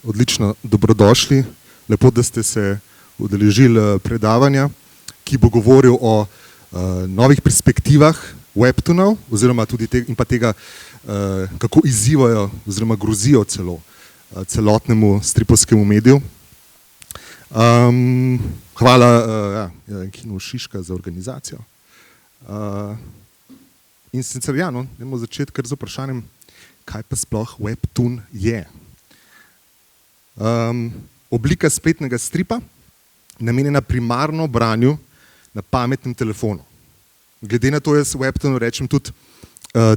Odlično, dobrodošli. Lepo, da ste se udeležili predavanja, ki bo govoril o novih perspektivah webtoonov, oziroma tudi tega, kako izzivajo oziroma grozijo celotnemu stripovskemu mediju. Hvala Kinu Šiška za organizacijo. In sicer idemo začeti kar z vprašanjem, kaj pa sploh webtoon je. Oblika spletnega stripa, namenjena primarno branju na pametnem telefonu. Glede na to, jaz webtoonu rečem tudi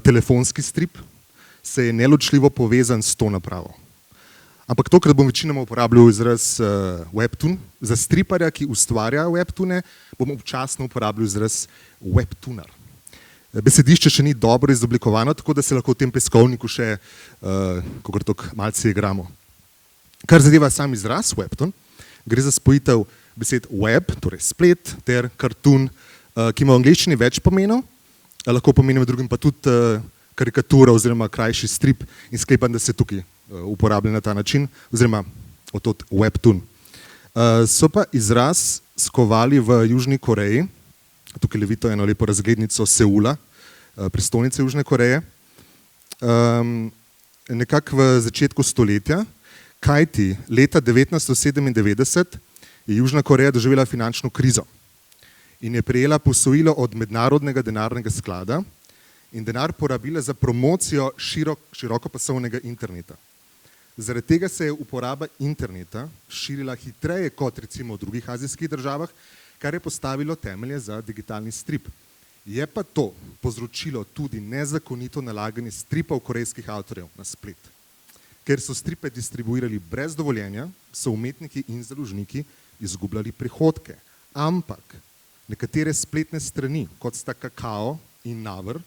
telefonski strip, se je neločljivo povezan s to napravo. Ampak tokrat bom večinoma uporabljal izraz webtoon. Za striparja, ki ustvarja webtoone, bom občasno uporabljal izraz webtooner. Besedišče še ni dobro izoblikovano, tako da se lahko v tem peskovniku še malce igramo. Kar zadeva sam izraz webtoon, gre za spojitev besed web, torej splet, ter cartoon, ki ima v angleščini več pomenov, lahko pomeni med drugim pa tudi karikatura oziroma krajši strip, in sklepam, da se tukaj uporablja na ta način, oziroma od webtoon. So pa izraz skovali v Južni Koreji, tukaj vidite eno lepo razglednico Seula, prestolnice Južne Koreje, nekako v začetku stoletja, kajti leta 1997 je Južna Koreja doživela finančno krizo in je prejela posojilo od Mednarodnega denarnega sklada in denar porabila za promocijo širokopasovnega interneta. Zaradi tega se je uporaba interneta širila hitreje kot recimo v drugih azijskih državah, kar je postavilo temelje za digitalni strip. Je pa to povzročilo tudi nezakonito nalaganje stripov korejskih avtorjev na splet. Ker so stripe distribuirali brez dovoljenja, so umetniki in založniki izgubljali prihodke. Ampak nekatere spletne strani, kot sta Kakao in Naver,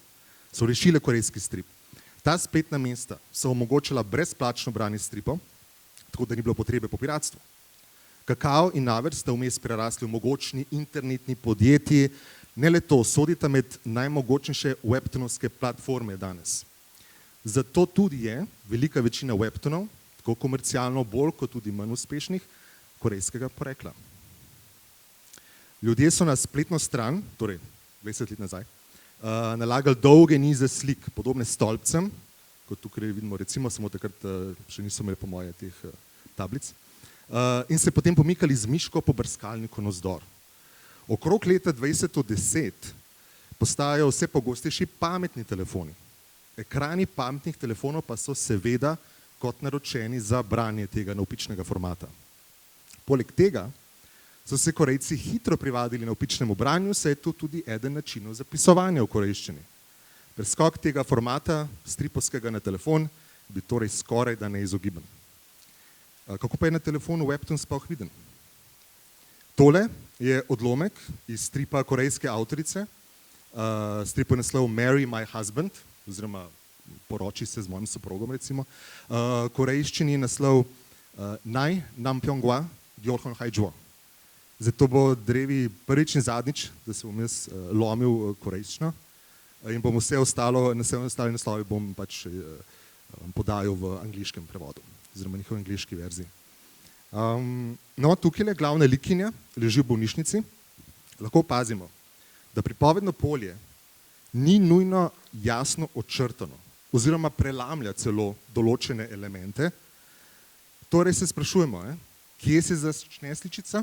so rešile korejski strip. Ta spletna mesta so omogočala brezplačno branje stripov, tako da ni bilo potrebe po piratstvu. Kakao in Naver sta vmes prerasli v mogočni internetni podjetji, ne le to, sodita med najmogočnejše webtoonovske platforme danes. Zato tudi je velika večina webtoonov, tako komercialno bolj kot tudi manj uspešnih, korejskega porekla. Ljudje so na spletno stran, torej 20 let nazaj, nalagali dolge nize slik, podobne stolpcem, kot tukaj vidimo, recimo, samo takrat še niso imeli po moje teh tablic, in se potem pomikali z miško po brskalniku navzdol. Okrog leta 2010 postajajo vse pogostejši pametni telefoni. Ekrani pametnih telefonov pa so seveda kot naročeni za branje tega navpičnega formata. Poleg tega so se Korejci hitro privadili navpičnemu branju, saj je to tudi eden načinov zapisovanja v korejščini. Preskok tega formata, stripovskega na telefon, bi torej skoraj da neizogiben. Kako pa je na telefonu webtoon sploh viden? Tole je odlomek iz stripa korejske avtorice, strip je naslov Marry My Husband, oziroma poroči se z mojim soprogom, recimo. Korejščini je naslov Naj nam Pjonghwa Gyorhon Hajjuo. Zato bo drevi prvič in zadnjič, da se bom jaz lomil korejščino in bom vse ostale naslove bom pač podajal v angleškem prevodu, oziroma njihovi angleški verziji. No, tukaj je glavna likinja, leži v bolnišnici. Lahko opazimo, da pripovedno polje ni nujno jasno očrtano, oziroma prelamlja celo določene elemente. Torej se sprašujemo, kje se začne sličica,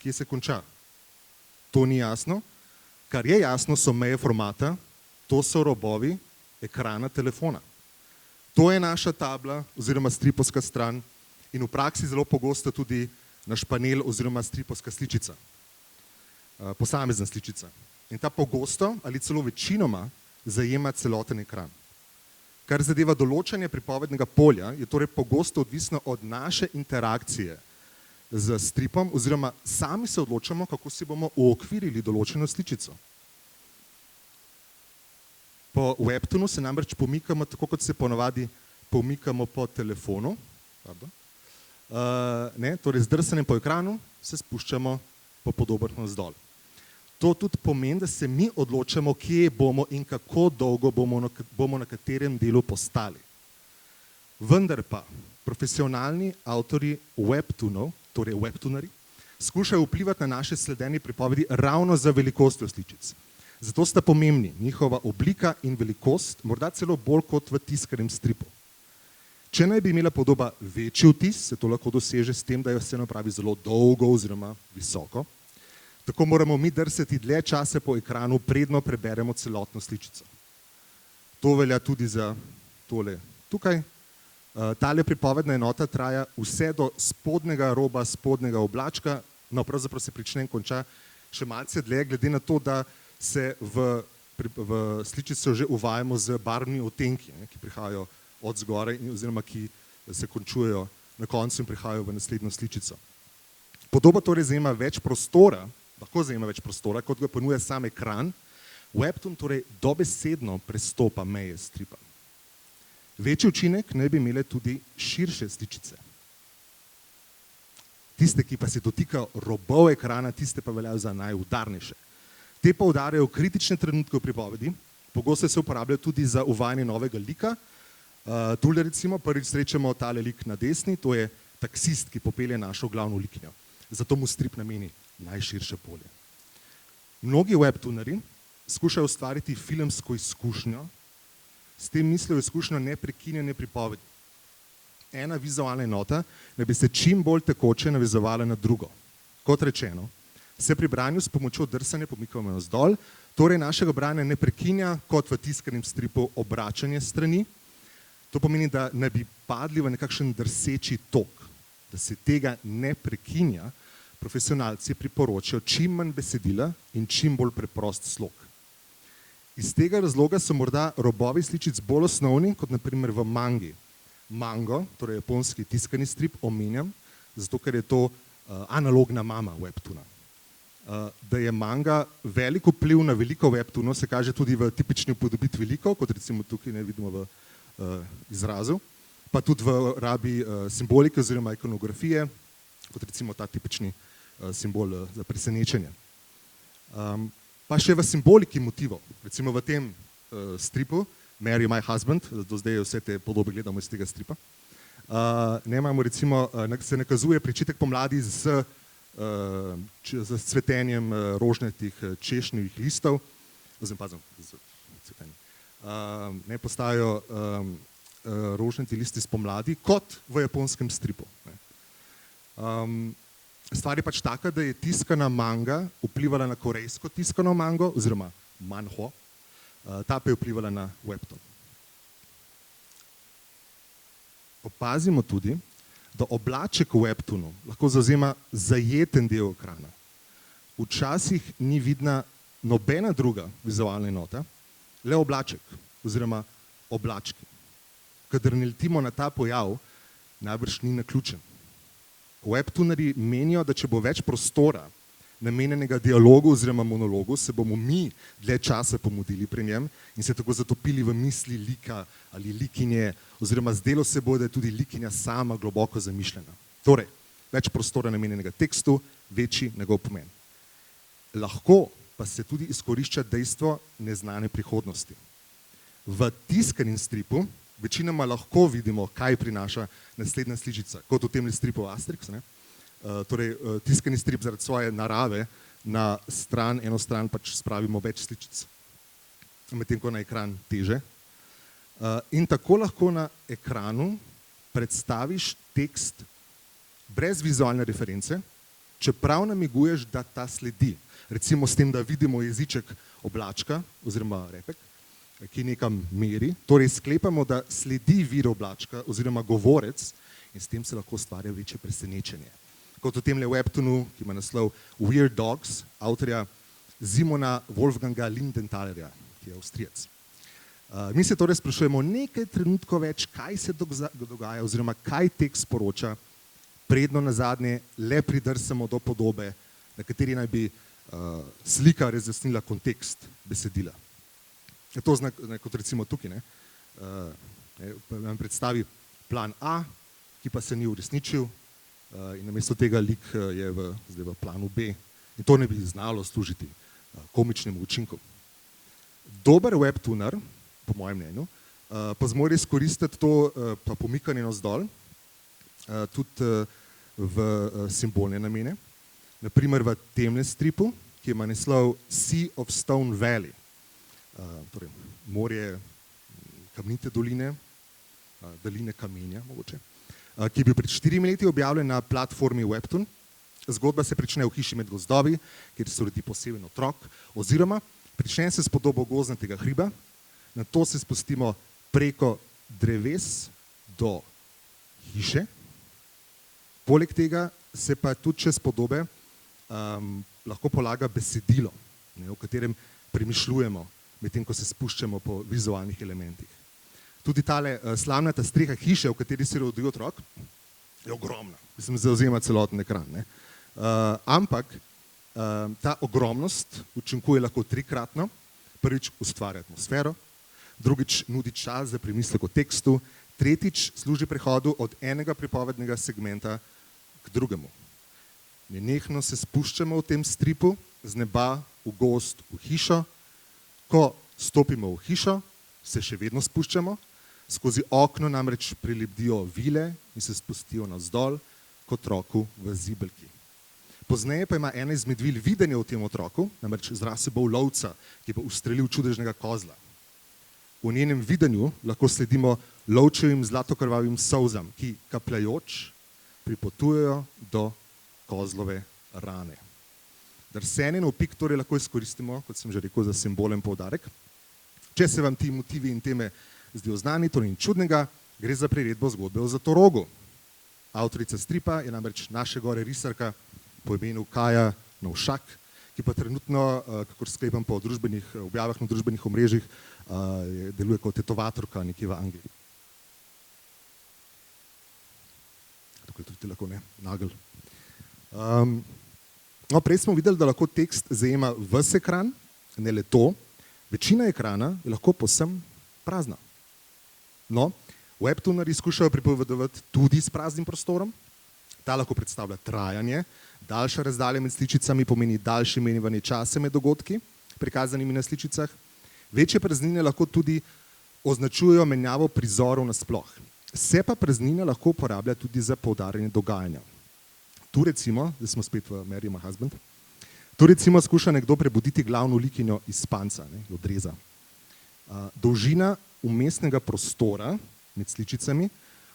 kje se konča. To ni jasno. Kar je jasno, so meje formata, to so robovi ekrana telefona. To je naša tabla oziroma stripovska stran in v praksi zelo pogosto tudi naš panel oziroma stripovska sličica, posamezna sličica. In ta pogosto ali celo večinoma zajema celoten ekran. Kar zadeva določanje pripovednega polja, je torej pogosto odvisno od naše interakcije z stripom, oziroma sami se odločamo, kako si bomo uokvirili določeno sličico. Po webtoonu se namreč pomikamo tako, kot se ponavadi pomikamo po telefonu, torej z drsanjem po ekranu se spuščamo po podobrhu navzdol. To tudi pomeni, da se mi odločamo, kje bomo in kako dolgo bomo na katerem delu postali. Vendar pa profesionalni avtorji webtoonov, torej webtoonarji, skušajo vplivati na naše sledenje pripovedi ravno za velikostjo sličic. Zato sta pomembni njihova oblika in velikost, morda celo bolj kot v tiskanem stripu. Če naj bi imela podoba večji vtis, se to lahko doseže s tem, da jo se napravi zelo dolgo oziroma visoko. Tako moramo mi drseti dlje časa po ekranu, predno preberemo celotno sličico. To velja tudi za tole tukaj. Tale pripovedna enota traja vse do spodnjega roba spodnjega oblačka, no pravzaprav se prične in konča še malce dlje, glede na to, da se v sličico že uvajamo z barvnimi odtenki, ki prihajajo od zgoraj oziroma ki se končujejo na koncu in prihajajo v naslednjo sličico. Podoba torej zajema več prostora, lahko zajema več prostora, kot ga ponuja sam ekran. Webtoon torej dobesedno prestopa meje stripa. Večji učinek naj bi imele tudi širše sličice. Tiste, ki pa se dotikajo robov ekrana, tiste pa veljajo za najudarnejše. Te poudarjajo kritične trenutke v pripovedi, pogosto se uporabljajo tudi za uvajanje novega lika. Tule recimo prvič srečamo tale lik na desni, to je taksist, ki popelje našo glavno likinjo. Zato mu strip nameni najširše polje. Mnogi webtoonarji skušajo ustvariti filmsko izkušnjo, s tem mislijo izkušnjo neprekinjene pripovedi. Ena vizualna enota naj bi se čim bolj tekoče navezovala na drugo. Kot rečeno, se pri branju s pomočjo drsanja pomikamo navzdol, torej našega branja ne prekinja kot v tiskanem stripu obračanje strani. To pomeni, da ne bi padli v nekakšen drseči tok, da se tega ne prekinja. Profesionalci priporočajo čim manj besedila in čim bolj preprost slog. Iz tega razloga so morda robovi sličic bolj osnovni, kot naprimer v mangi. Mango, torej japonski tiskani strip, omenjam, zato ker je to analogna mama webtoona. Da je manga velik vpliv na veliko webtoonov, se kaže tudi v tipični upodobitvi likov, kot recimo tukaj ne vidimo v izrazu, pa tudi v rabi simbolike oziroma ikonografije, kot recimo ta tipični simbol za presenečenje. Pa še v simboliki motivov, recimo v tem stripu Marry My Husband, do zdaj vse te podobe gledamo iz tega stripa, imamo recimo, se nakazuje pričetek pomladi z cvetenjem rožnatih češnjevih listov, ne postajajo rožnati listi spomladi, kot v japonskem stripu. Stvar je pač taka, da je tiskana manga vplivala na korejsko tiskano mango, oziroma manhwa, ta pa je vplivala na webtoon. Opazimo tudi, da oblaček v webtoonu lahko zavzema zajeten del ekrana. Včasih ni vidna nobena druga vizualna enota, le oblaček oziroma oblački. Kadar naletimo na ta pojav, najbrž ni naključen. Webtoonarji menijo, da če bo več prostora namenjenega dialogu oziroma monologu, se bomo mi dlje časa pomudili pri njem in se tako zatopili v misli lika ali likinje, oziroma zdelo se bo, da je tudi likinja sama globoko zamišljena. Torej, več prostora namenjenega tekstu, večji njegov pomen. Lahko pa se tudi izkorišča dejstvo neznane prihodnosti. V tiskanem stripu večinoma lahko vidimo, kaj prinaša naslednja sličica, kot v tem stripu Asterix. Torej, tiskani strip zaradi svoje narave na stran, eno stran pač spravimo več sličic, medtem ko na ekran teže. In tako lahko na ekranu predstaviš tekst brez vizualne reference, čeprav namiguješ, da ta sledi. Recimo s tem, da vidimo jeziček oblačka oziroma repek, ki nekam meri, torej sklepamo, da sledi vir oblačka oziroma govorec in s tem se lahko ustvarja večje presenečenje. Kot v temle webtoonu, ki ima naslov Weird Dogs, avtorja Simona Wolfganga Lindenthalerja, ki je Avstrijec. Mi se torej sprašujemo nekaj trenutkov več, kaj se dogaja oziroma kaj tekst sporoča, predno nazadnje le pridrsamo do podobe, na kateri naj bi slika razjasnila kontekst besedila. To kot recimo tukaj, nam predstavi plan A, ki pa se ni uresničil in namesto tega lik je zdaj v planu B in to ne bi znalo služiti komičnemu učinku. Dober webtoonar, po mojem mnenju, pa zmore izkoristiti to pa pomikanje navzdol, tudi v simbolne namene. Naprimer v temnem stripu, ki ima naslov Sea of Stone Valley, torej morje kamnite doline, doline kamenja mogoče, ki je bil pred 4 leti objavljen na platformi Webtoon. Zgodba se prične v hiši med gozdovi, kjer se rodi poseben otrok, oziroma prične se s podobo gozdnatega hriba, nato se spustimo preko dreves do hiše. Poleg tega se pa tudi čez podobe lahko polaga besedilo, v katerem premišljujemo, medtem ko se spuščamo po vizualnih elementih. Tudi tale slamnata streha hiše, v kateri se rodi otrok, je ogromna. Mislim, zavzema celoten ekran. Ampak ta ogromnost učinkuje lahko trikratno. Prvič ustvarja atmosfero, drugič nudi čas za premislek o tekstu, tretjič služi prehodu od enega pripovednega segmenta k drugemu. Nenehno se spuščamo v tem stripu z neba v gozd v hišo. Ko stopimo v hišo, se še vedno spuščamo, skozi okno namreč prilebdijo vile in se spustijo navzdol k otroku v zibelki. Pozneje pa ima ena izmed vil videnje v tem otroku, namreč zrasel bo lovca, ki bo ustrelil čudežnega kozla. V njenem videnju lahko sledimo lovčevim zlatokrvavim solzam, ki kapljajoč pripotujejo do kozlove rane. Drsenje na upik torej lahko izkoristimo, kot sem že rekel, za simbolen poudarek. Če se vam ti motivi in teme zdijo znani, to ni čudnega, gre za priredbo zgodbe o Zlatorogu. Avtorica stripa je namreč naše gore risarka po imenu Kaja Novšak, ki pa trenutno, kakor sklepam po družbenih objavah na družbenih omrežjih, deluje kot tetovatorka nekje v Angliji. Tukaj tudi lahko ne, nagel. No, prej smo videli, da lahko tekst zajema ves ekran, ne le to, večina ekrana je lahko povsem prazna. No, webtoonarji skušajo pripovedovati tudi s praznim prostorom. Ta lahko predstavlja trajanje, daljša razdalja med sličicami pomeni daljše menjevanje časa med dogodki, prikazanimi na sličicah. Večje praznine lahko tudi označujejo menjavo prizorov nasploh. Se pa praznina lahko uporablja tudi za poudarjanje dogajanja. Tu recimo, zdaj smo spet v Marry My Husband, tu recimo skuša nekdo prebuditi glavno likinjo iz spanca, odreza. Dolžina vmesnega prostora med sličicami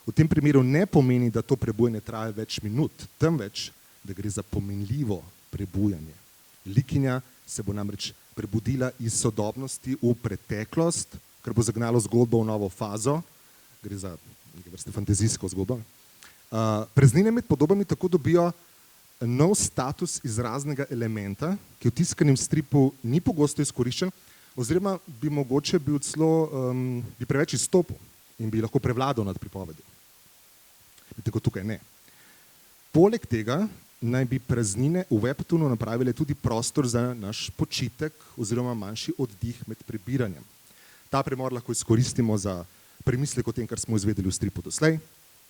v tem primeru ne pomeni, da to prebujanje traja več minut, temveč, da gre za pomenljivo prebujanje. Likinja se bo namreč prebudila iz sodobnosti v preteklost, kar bo zagnalo zgodbo v novo fazo, gre za neke vrste fantazijsko zgodbo. Praznine med podobami tako dobijo nov status izraznega elementa, ki v tiskanem stripu ni pogosto izkoriščen, oziroma bi mogoče bil celo bi preveč izstopil in bi lahko prevladal nad pripovedjo. Tako tukaj ne. Poleg tega naj bi praznine v webtoonu napravile tudi prostor za naš počitek oziroma manjši oddih med prebiranjem. Ta premor lahko izkoristimo za premislek o tem, kar smo izvedeli v stripu doslej,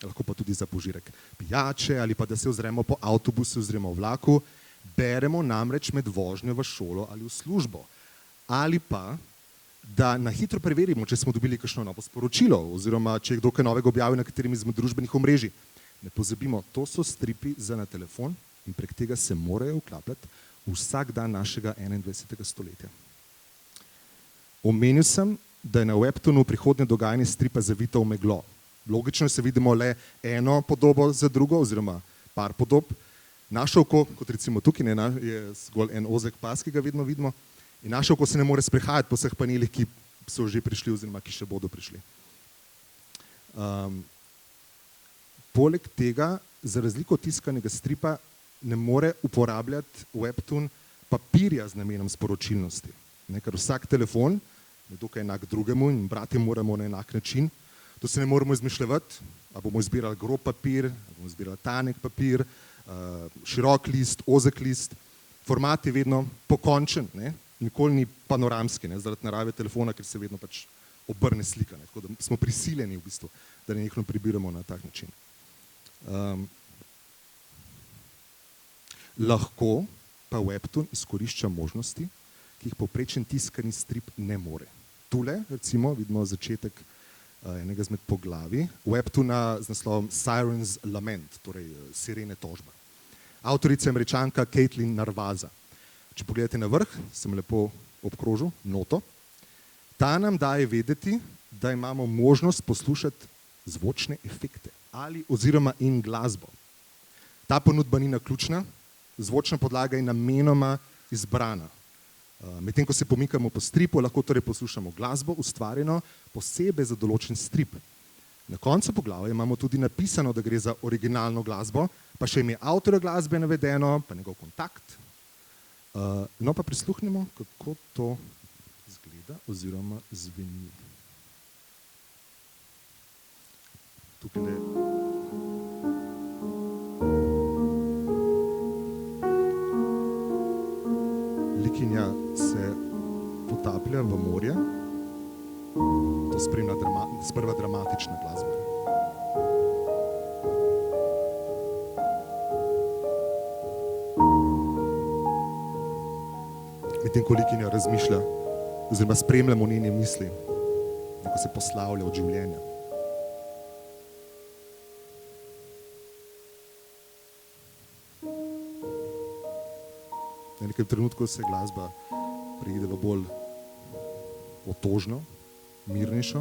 lahko pa tudi za požirek pijače ali pa da se ozremo po avtobusu oziroma vlaku. Beremo namreč med vožnjo v šolo ali v službo. Ali pa da na hitro preverimo, če smo dobili kakšno novo sporočilo oziroma če je kdo kaj novega objavil na katerem izmed družbenih omrežij. Ne pozabimo, to so stripi za na telefon in prek tega se morajo vklapljati vsak dan našega 21. stoletja. Omenil sem, da je na webtoonu prihodnje dogajanje stripa zavito v meglo. Logično se vidimo le eno podobo za drugo oziroma par podob. Naše oko, kot recimo tukaj, je zgolj en ozek pas, ki ga vedno vidimo. In naše oko se ne more sprehajati po vseh panelih, ki so že prišli oziroma ki še bodo prišli. Poleg tega, za razliko od tiskanega stripa, ne more uporabljati webtoon papirja z namenom sporočilnosti. Ker vsak telefon je dokaj enak drugemu in brati moramo na enak način. To se ne moramo izmišljevati, a bomo izbirali grob papir, a bomo izbirali tanek papir, širok list, ozek list. Format je vedno pokončen, nikoli ni panoramski, zaradi narave telefona, ker se vedno pač obrne slika. Tako da smo prisiljeni v bistvu, da nenehno prebiramo na tak način. Lahko pa webtoon izkorišča možnosti, ki jih povprečen tiskani strip ne more. Tule recimo vidimo začetek enega izmed poglavij webtoona z naslovom Siren's Lament, torej Sirene tožba. Avtorica je Američanka Caitlin Narvaza. Če pogledate na vrh, sem lepo obkrožil noto. Ta nam daje vedeti, da imamo možnost poslušati zvočne efekte ali oziroma in glasbo. Ta ponudba ni naključna, zvočna podlaga je namenoma izbrana. Medtem ko se pomikamo po stripu, lahko torej poslušamo glasbo, ustvarjeno posebej za določen strip. Na koncu poglavja imamo tudi napisano, da gre za originalno glasbo, pa še ime avtorja glasbe navedeno, pa njegov kontakt. No pa prisluhnemo, kako to izgleda oziroma zveni. Tukaj likinja se potaplja v morje. To spremlja sprva dramatična glasba. Medtem ko likinja razmišlja, oziroma spremljamo njene misli, ko se poslavlja od življenja. Na nekem trenutku se glasba preide v bolj otožno, mirnejšo.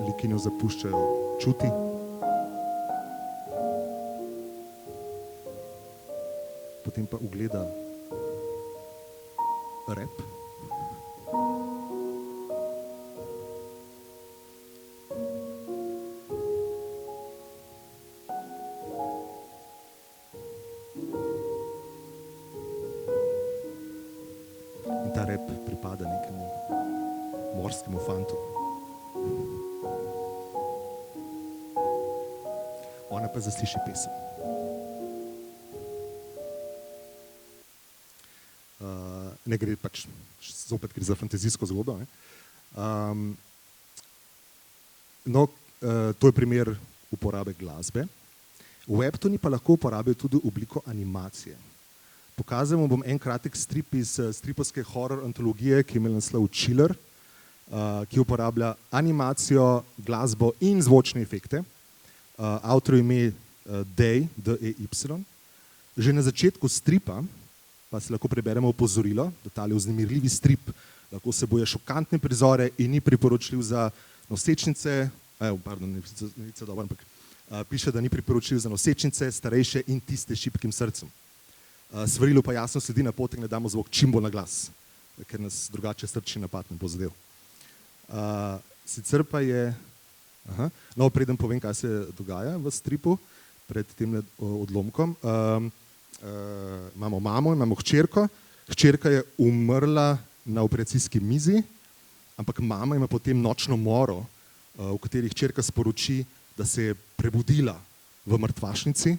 Likinjo zapuščajo čuti. Potem pa ugleda rep. In ta rep pripada nekemu morskemu fantu. Ona pa zasliši pesem. Ne gre pač, zopet gre za fantazijsko zgodbo. To je primer uporabe glasbe. Webtooni pa lahko uporabijo tudi obliko animacije. Pokazal bom en kratek strip iz stripovske horror antologije, ki ima naslov Chiller, ki uporablja animacijo, glasbo in zvočne efekte. Avtor ime Day, D-E-Y. Že na začetku stripa pa si lahko preberemo opozorilo, da tale vznemirljivi strip lahko vsebuje šokantne prizore in ni priporočljiv za nosečnice, piše, da ni priporočljiv za nosečnice, starejše in tiste s šibkim srcem. Svarilu pa jasno sledi na potek, ne damo zvok čim bolj na glas, ker nas drugače srčni napad ne bo zadev. Sicer pa je, preden povem, kaj se dogaja v stripu pred tem odlomkom, imamo mamo, imamo hčerko. Hčerka je umrla na operacijski mizi, ampak mama ima potem nočno moro, v kateri hčerka sporoči, da se je prebudila v mrtvašnici,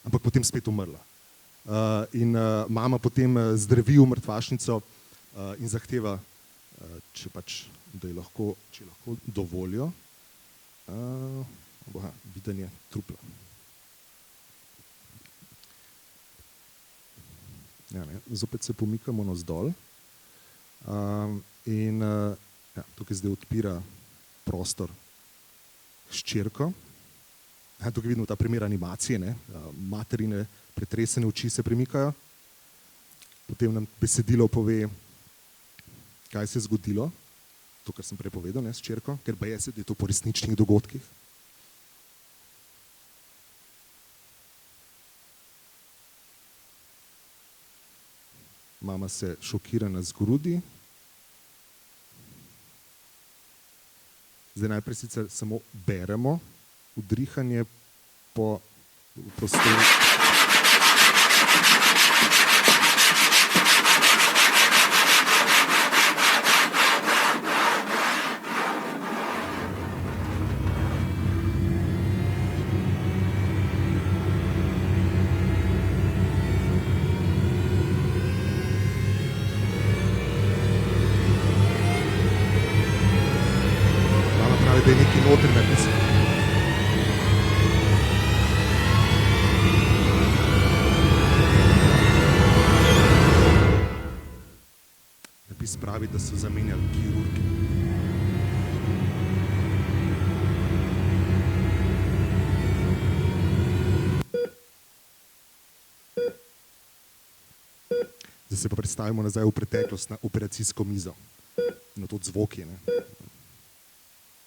ampak potem spet umrla. In mama potem zdravi v mrtvašnico in zahteva, če je lahko dovolijo videnje trupla. Zopet se pomikamo navzdol in tukaj zdaj odpira prostor s hčerko. Tukaj vidimo ta primer animacije, materine pretresene oči se premikajo. Potem nam besedilo pove, kaj se je zgodilo, to, kar sem prej povedal s hčerko, ker pa je to po resničnih dogodkih. Mama se šokirana zgrudi. Zdaj najprej sicer samo beremo udrihanje po prostoru. Da je nekaj noter napisano. da so zamenjali kirurgi. Zdaj se pa predstavimo nazaj v preteklost na operacijsko mizo. In to zvoki,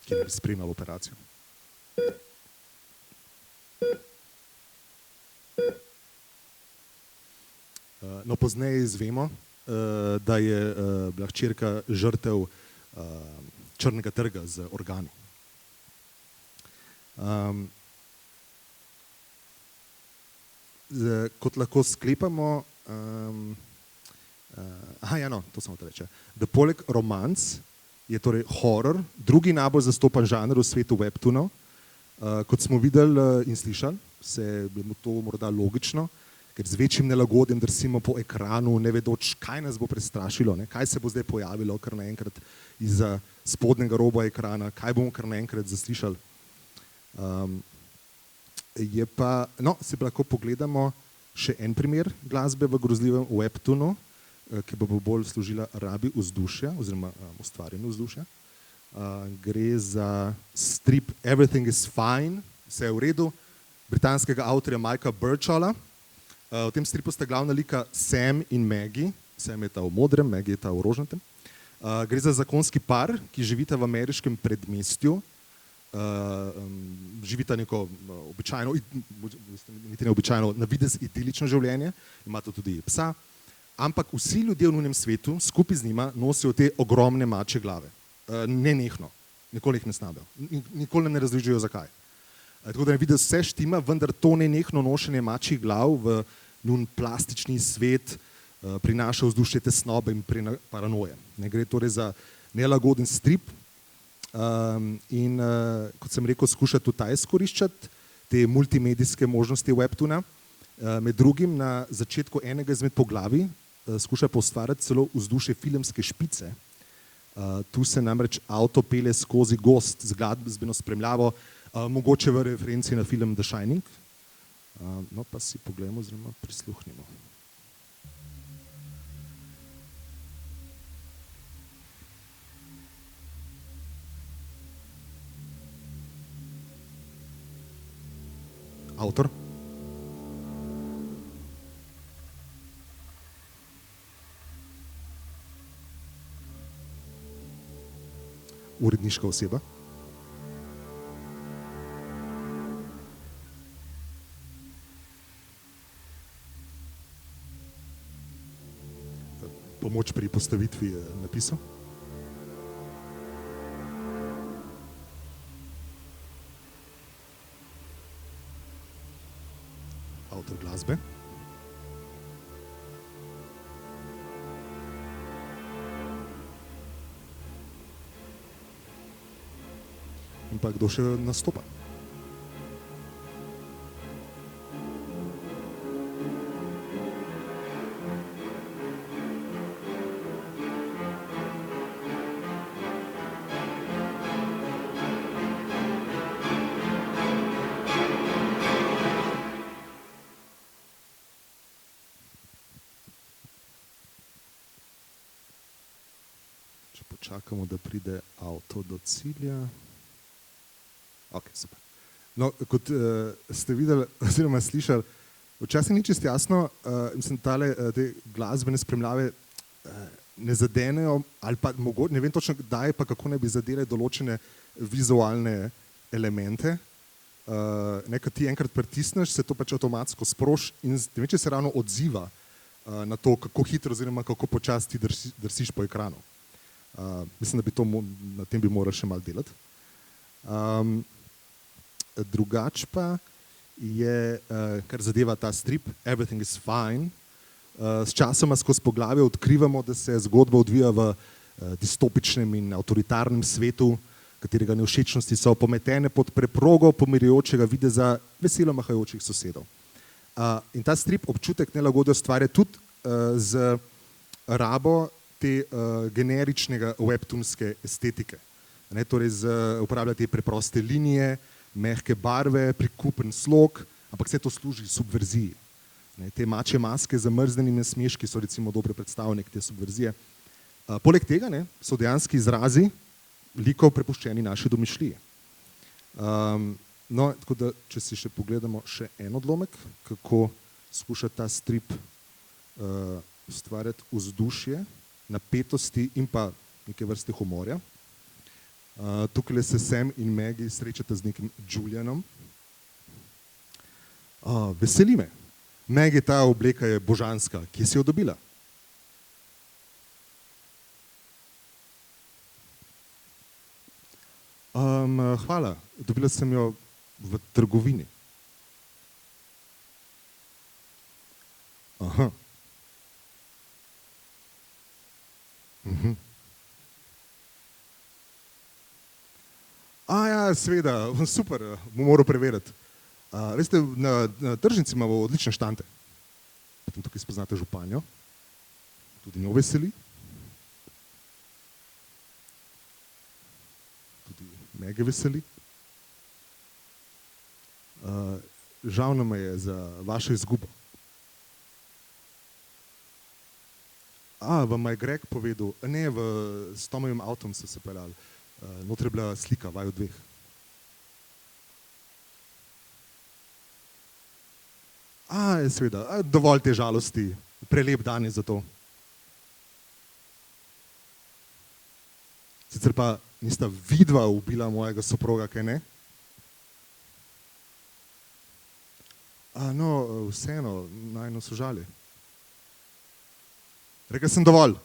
ki ne bi spremljal operacijo. No, pozneje izvemo, da je bila hčerka žrtev črnega trga z organi. Kot lahko sklepamo, to samo to reče, da poleg romanc je torej horror drugi najbolj zastopan žanr v svetu webtoonov. Kot smo videli in slišali, se je to morda logično, ker z večjim nelagodjem drsimo po ekranu, ne vedoč, kaj nas bo prestrašilo, kaj se bo zdaj pojavilo kar naenkrat izza spodnjega roba ekrana, kaj bomo kar naenkrat zaslišali. Se pa lahko pogledamo še en primer glasbe v grozljivem webtoonu, ki bo bolj služila rabi vzdušja oziroma ustvarjanju vzdušja. Gre za strip Everything is Fine, vse je v redu, britanskega avtorja Mikea Birchalla. V tem stripu sta glavna lika Sam in Maggie. Sam je ta v modrem, Maggie je ta v rožnatem. Gre za zakonski par, ki živita v ameriškem predmestju. Živita neko običajno, niti neobičajno, na videz idilično življenje, imata tudi psa, ampak vsi ljudje v njunem svetu skupaj z njima nosijo te ogromne mačje glave. Nenehno, nikoli jih ne snabijo, nikoli ne razložijo zakaj. Tako da na videz vse štima, vendar to nenehno nošenje mačjih glav v njun plastični svet prinaša vzdušje tesnobe in paranoje. Gre torej za nelagoden strip, in kot sem rekel, skuša tudi ta izkoriščati te multimedijske možnosti webtoona. Med drugim na začetku enega izmed poglavij skuša poustvarjati celo vzdušje filmske špice. Tu se namreč avto pelje skozi gozd z glasbeno spremljavo, mogoče v referenci na film The Shining. No, pa si poglejmo oziroma prisluhnimo. Avtor. Uredniška oseba. Pomoč pri postavitvi napisov. Avtor glasbe. In pa kdo še nastopa. Če počakamo, da pride avto do cilja. Ok, super. No, kot ste videli oziroma slišali, včasih ni čisto jasno, mislim, te glasbene spremljave ne zadenejo, ali pa mogoče, ne vem točno kdaj, pa kako ne bi zadele določene vizualne elemente. Ko ti enkrat pritisneš, se to pač avtomatsko sproži in ne vem, če se ravno odziva na to, kako hitro oziroma kako počasi ti drsiš po ekranu. Mislim, da na tem bi moral še malo delati. Drugač pa je, kar zadeva ta strip Everything is Fine, s časoma skozi poglavje odkrivamo, da se zgodba odvija v distopičnem in avtoritarnem svetu, katerega nevšečnosti so pometene pod preprogo pomirjujočega videza veselo mahajočih sosedov. In ta strip občutek nelagodja ustvarja tudi z rabo te generičnega webtoonske estetike. Torej uporablja te preproste linije, mehke barve, prikupen slog, ampak vse to služi subverziji. Te mačje maske z zamrznjenimi nasmeški so recimo dobre predstavniki te subverzije. Poleg tega so dejanski izrazi likov prepuščeni naši domišljiji. No, tako da, če si še pogledamo še en odlomek, kako skuša ta strip ustvarjati vzdušje, napetosti in pa neke vrste humorja. Tukaj se Sam in Maggie srečata z nekim Julianom. Veseli me. Maggie, ta obleka je božanska. Kje si jo dobila? Hvala. Dobila sem jo v trgovini. Aha. Ja, seveda, super, bom moral preveriti. Veste, na tržnici imamo odlične štante. Potem tukaj spoznate županjo, tudi njo veseli. Tudi Maggie veseli. Žal nam je za vašo izgubo. Vam je Greg povedal, ne, s Tomovim avtom so se peljali. Noter je bila slika vaju dveh. Seveda, dovolj te žalosti, prelep dan je za to. Sicer pa nista vidva ubila mojega soproga, kaj ne? No, vseeno, najno so žali. Rekel sem dovolj.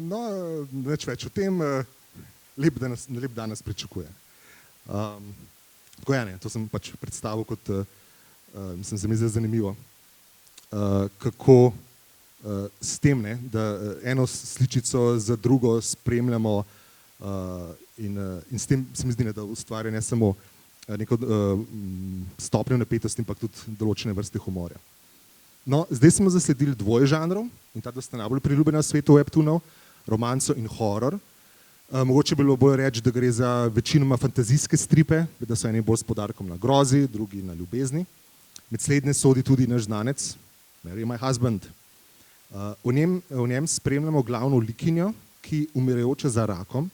No, nič več o tem, lep dan nas pričakuje. Tako je, to sem pač predstavil kot, mislim, se mi zdi zanimivo, kako s tem, da eno sličico za drugo spremljamo in s tem se mi zdi, da ustvarja ne samo neko stopnjo napetosti, ampak tudi določene vrste humorja. No, zdaj smo zasledili dvoje žanrov in ta dva sta najbolj priljubljena v svetu webtoonov, romanco in horor. Mogoče bi bilo bolj reči, da gre za večinoma fantazijske stripe, da so eni bolj s poudarkom na grozi, drugi na ljubezni. Med slednje sodi tudi naš znanec, Marry My Husband. V njem spremljamo glavno likinjo, ki umirajoča za rakom,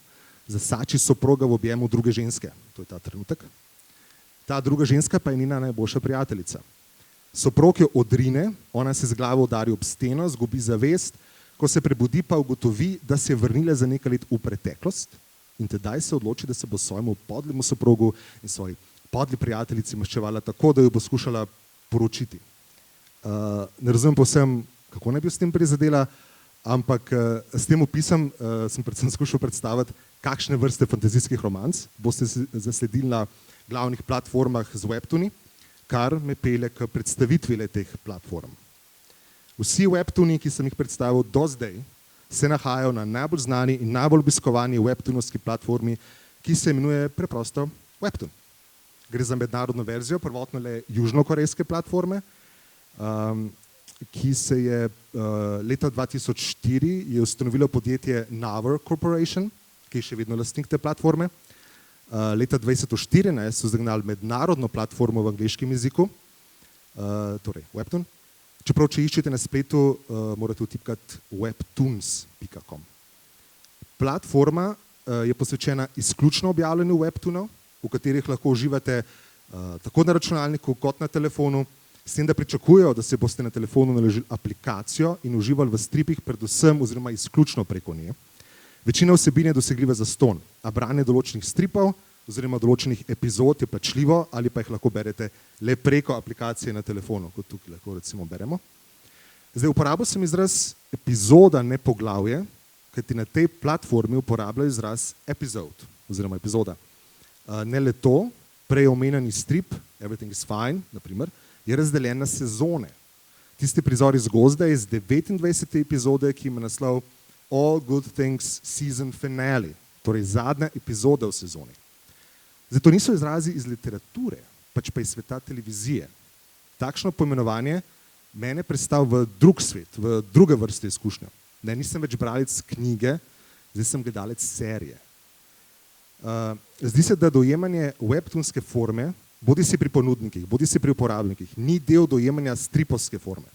zasači soproga v objemu druge ženske. To je ta trenutek. Ta druga ženska pa je njena najboljša prijateljica. Soprog jo odrine, ona se z glavo udari ob steno, zgubi zavest, ko se prebudi, pa ugotovi, da se je vrnila za nekaj let v preteklost in tedaj se odloči, da se bo svojemu podlemu soprogu in svoji podli prijateljici maščevala tako, da jo bo skušala poročiti. Ne razumem povsem, kako naj bi s tem prizadela, ampak s tem opisom sem predvsem skušal predstaviti, kakšne vrste fantazijskih romanc boste zasledili na glavnih platformah z webtooni, kar me pelje k predstavitvi teh platform. Vsi webtooni, ki sem jih predstavil do zdaj, se nahajajo na najbolj znani in najbolj obiskovani webtoonovski platformi, ki se imenuje preprosto Webtoon. Gre za mednarodno verzijo, prvotno le južnokorejske platforme, ki se je leta 2004 je ustanovilo podjetje Naver Corporation, ki je še vedno lastnik te platforme. Leta 2014 so zagnali mednarodno platformo v angleškem jeziku, torej Webtoon. Čeprav, če iščete na spletu, morate vtipkati webtoons.com. Platforma je posvečena izključno objavljanju webtoonov, v katerih lahko uživate tako na računalniku kot na telefonu, s tem, da pričakujejo, da se boste na telefonu naložili aplikacijo in uživali v stripih predvsem oziroma izključno preko nje. Večina vsebine je dosegljiva zastonj, a branje določenih stripov oziroma določenih epizod je plačljivo ali pa jih lahko berete le preko aplikacije na telefonu, kot tukaj lahko recimo beremo. Zdaj uporabil sem izraz epizoda, ne poglavje, kajti na tej platformi uporabljajo izraz episode oziroma epizoda. Ne le to, prej omenjeni strip, Everything is Fine, naprimer, je razdeljen na sezone. Tisti prizor iz gozda je iz 29. epizode, ki ima naslov All Good Things Season Finale, torej zadnja epizoda v sezoni. Zato niso izrazi iz literature, pač pa iz sveta televizije. Takšno poimenovanje mene predstavlja v drug svet, v druge vrste izkušnje. Ne, nisem več bralec knjige, zdaj sem gledalec serije. Zdi se, da dojemanje webtoonske forme, bodi si pri ponudnikih, bodi si pri uporabnikih, ni del dojemanja stripovske forme.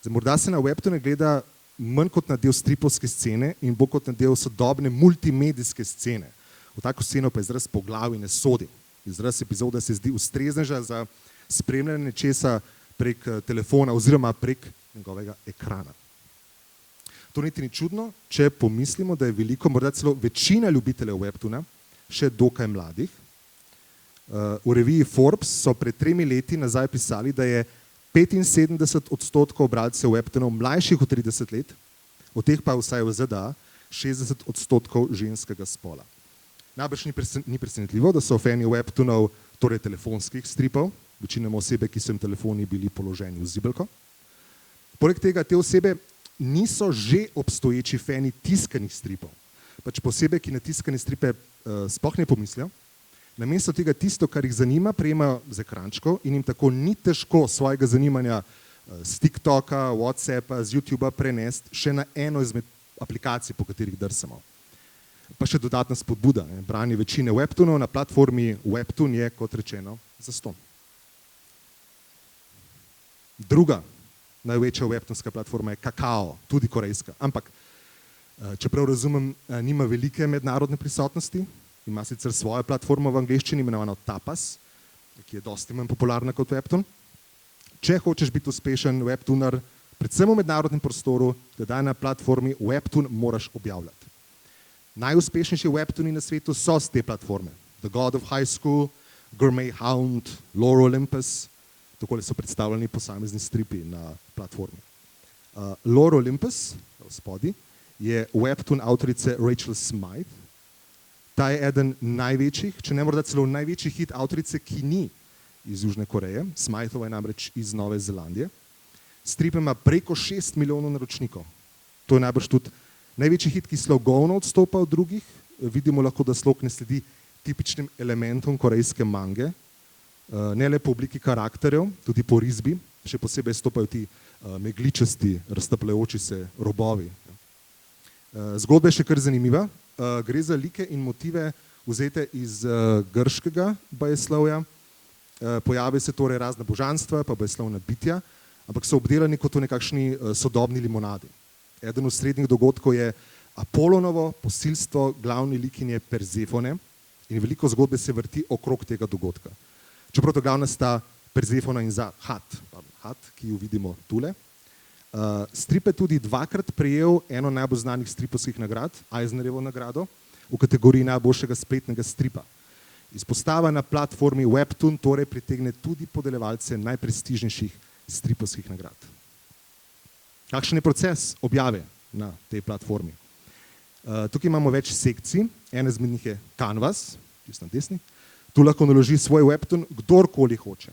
Zdaj, morda se na webtoone gleda manj kot na del stripovske scene in bolj kot na del sodobne multimedijske scene. V tako sceno pa izraz poglavij ne sodi. Izraz epizoda se zdi ustreznejša za spremljanje nečesa prek telefona oziroma prek njegovega ekrana. To niti ni čudno, če pomislimo, da je veliko, morda celo večina ljubiteljev webtoona še dokaj mladih. V reviji Forbes so pred 3 leti nazaj pisali, da je 75% bralcev webtoonov mlajših od 30 let, od teh pa vsaj v ZDA 60% ženskega spola. Najbrž ni presenetljivo, da so fani webtoonov, torej telefonskih stripov, večinoma osebe, ki so jim telefoni bili položeni v zibelko. Poleg tega te osebe niso že obstoječi fani tiskanih stripov. Pač posebej, ki na tiskane stripe sploh ne pomislijo. Namesto tega tisto, kar jih zanima, prejemajo z ekrančkov in jim tako ni težko svojega zanimanja z TikToka, WhatsAppa, z YouTubea prenesti še na eno izmed aplikacij, po katerih drsamo. Pa še dodatna spodbuda. Branje večine webtoonov na platformi Webtoon je, kot rečeno, zastonj. Druga največja webtoonska platforma je Kakao, tudi korejska. Ampak, čeprav razumem, nima velike mednarodne prisotnosti, ima sicer svojo platformo v angleščini, imenovano Tapas, ki je dosti manj popularna kot Webtoon. Če hočeš biti uspešen webtooner, predvsem v mednarodnem prostoru, tedaj na platformi Webtoon moraš objavljati. Najuspešnejši webtooni na svetu so z te platforme. The God of High School, Gourmet Hound, Lore Olympus. Takole so predstavljeni posamezni stripi na platformi. Lore Olympus, spodaj, je webtoon avtorice Rachel Smythe. Ta je eden največjih, če ne morda celo največji hit avtorice, ki ni iz Južne Koreje. Smythova je namreč iz Nove Zelandije. Strip ima preko 6 milijonov naročnikov. To je najbrž tudi največji hit, ki slogovno odstopa od drugih. Vidimo lahko, da slog ne sledi tipičnim elementom korejske mange, ne le po obliki karakterjev, tudi po risbi, še posebej stopajo ti megličasti, raztapljajoči se robovi. Zgodba je še kar zanimiva. Gre za like in motive vzete iz grškega bajeslovja. Pojavijo se torej razna božanstva, pa bajeslovna bitja, ampak so obdelani kot v nekakšni sodobni limonadi. Eden od srednjih dogodkov je Apolonovo posilstvo glavne likinje Perzefone in veliko zgodbe se vrti okrog tega dogodka. Čeprav to glavna sta Perzefona in Hat, ki jo vidimo tule. Strip je tudi dvakrat prejel eno najbolj znanih stripovskih nagrad, Eisnerjevo nagrado, v kategoriji najboljšega spletnega stripa. Izpostava na platformi Webtoon torej pritegne tudi podeljevalce najprestižnejših stripovskih nagrad. Kakšen je proces objave na tej platformi? Tukaj imamo več sekcij, ena izmed njih je Canvas, čisto na desni. Tu lahko naloži svoj webtoon kdorkoli hoče.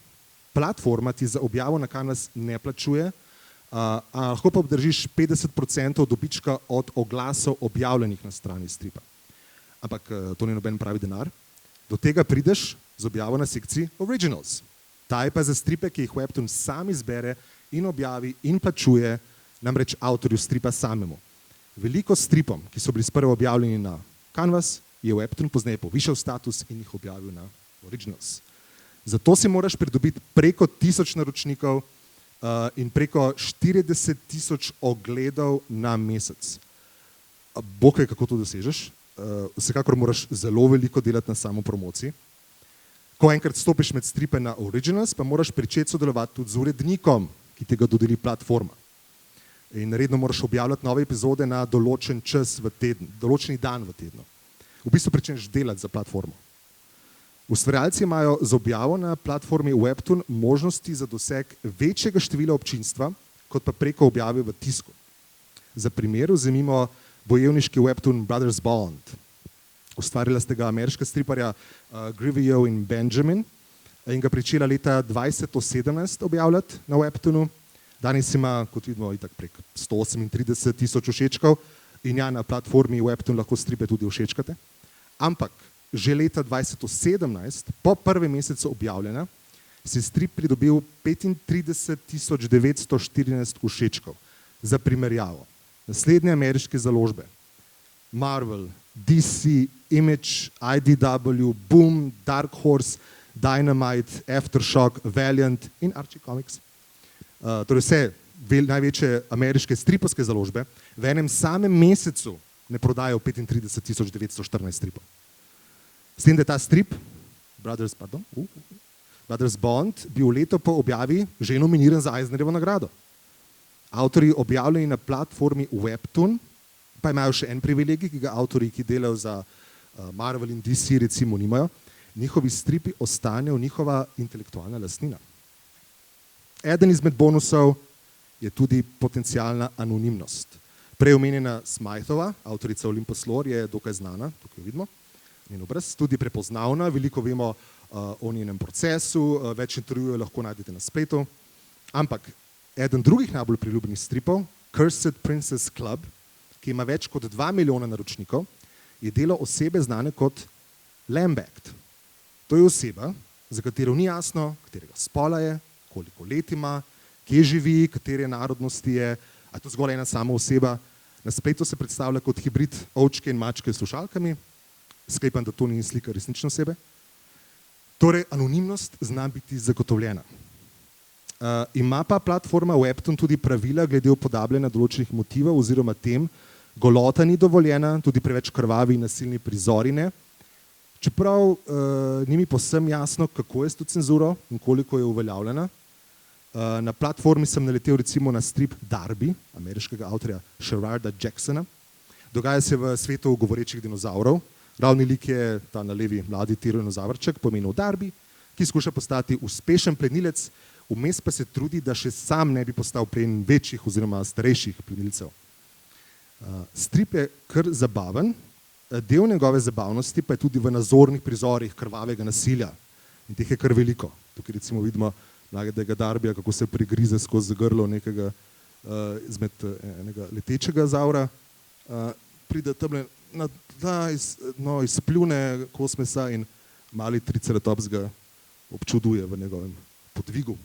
Platforma ti za objavo na Canvas ne plačuje, lahko pa obdržiš 50% dobička od oglasov objavljenih na strani stripa. Ampak to ni noben pravi denar. Do tega prideš z objavo na sekciji Originals. Ta je pa za stripe, ki jih Webtoon sam izbere in objavi in plačuje, namreč avtorju stripa samemu. Veliko stripom, ki so bili sprva objavljeni na Canvas, je Webtoon pozneje povišal status in jih objavil na Originals. Zato si moraš pridobiti preko 1000 naročnikov in preko 40,000 ogledov na mesec. Bog ve, kako to dosežeš. Vsekakor moraš zelo veliko delati na samo promociji. Ko enkrat stopiš med stripe na Originals, pa moraš pričeti sodelovati tudi z urednikom, ki ti ga dodeli platforma. In redno moraš objavljati nove epizode na določen čas v teden, določeni dan v tednu. V bistvu pričneš delati za platformo. Ustvarjalci imajo z objavo na platformi Webtoon možnosti za doseg večjega števila občinstva, kot pa preko objave v tisku. Za primer vzemimo bojevniški Webtoon Brothers Bond. Ustvarila sta ga ameriška striparja Grivio in Benjamin in ga pričela leta 2017 objavljati na Webtoonu. Danes ima, kot vidimo, itak prek 138,000 všečkov in ja, na platformi Webtoon lahko stripe tudi všečkate. Ampak že leta 2017, po prvem mesecu objavljena, si strip pridobil 35,914 všečkov. Za primerjavo. Naslednje ameriške založbe: Marvel, DC, Image, IDW, Boom, Dark Horse, Dynamite, Aftershock, Valiant in Archie Comics. Torej vse največje ameriške stripovske založbe v enem samem mesecu ne prodajo 35.914 stripov. S tem, da je ta strip, Brothers Bond, bil leto po objavi že nominiran za Eisnerjevo nagrado. Avtorji objavljeni na platformi Webtoon pa imajo še en privilegij, ki ga avtorji, ki delajo za Marvel in DC, recimo, nimajo. Njihovi stripi ostanejo njihova intelektualna lastnina. Eden izmed bonusov je tudi potencialna anonimnost. Prej omenjena Smythova, avtorica Olympus Lore, je dokaj znana, tukaj vidimo, njen obraz, tudi prepoznavna, veliko vemo o njenem procesu, več intervjujev lahko najdete na spletu. Ampak eden drugih najbolj priljubljenih stripov, Cursed Princess Club, ki ima več kot 2 milijona naročnikov, je delo osebe znane kot Lambert. To je oseba, za katero ni jasno, katerega spola je, koliko let ima, kje živi, katere narodnosti je, a je to zgolj ena sama oseba. Na spletu se predstavlja kot hibrid ovčke in mačke s slušalkami. Sklepam, da to ni slika resnične osebe. Torej, anonimnost zna biti zagotovljena. Ima pa platforma Webtoon tudi pravila glede upodabljanja določenih motivov oziroma tem, golota ni dovoljena, tudi preveč krvavi in nasilni prizori ne. Čeprav ni mi povsem jasno, kako je s to cenzuro in koliko je uveljavljena. Na platformi sem naletel recimo na strip Darby, ameriškega avtorja Sherarda Jacksona. Dogaja se v svetu govorečih dinozavrov. Glavni lik je ta na levi mladi tiranozavrček po imenu Darby, ki skuša postati uspešen plenilec, vmes pa se trudi, da še sam ne bi postal plen večjih oziroma starejših plenilcev. Strip je kar zabaven, del njegove zabavnosti pa je tudi v nazornih prizorih krvavega nasilja. In teh je kar veliko. Tukaj recimo vidimo mladega Darbija, kako se prigrize skozi grlo nekega izmed enega letečega zavra. Pride tamle na tla, izpljune kos mesa in mali triceratops ga občuduje v njegovem podvigu.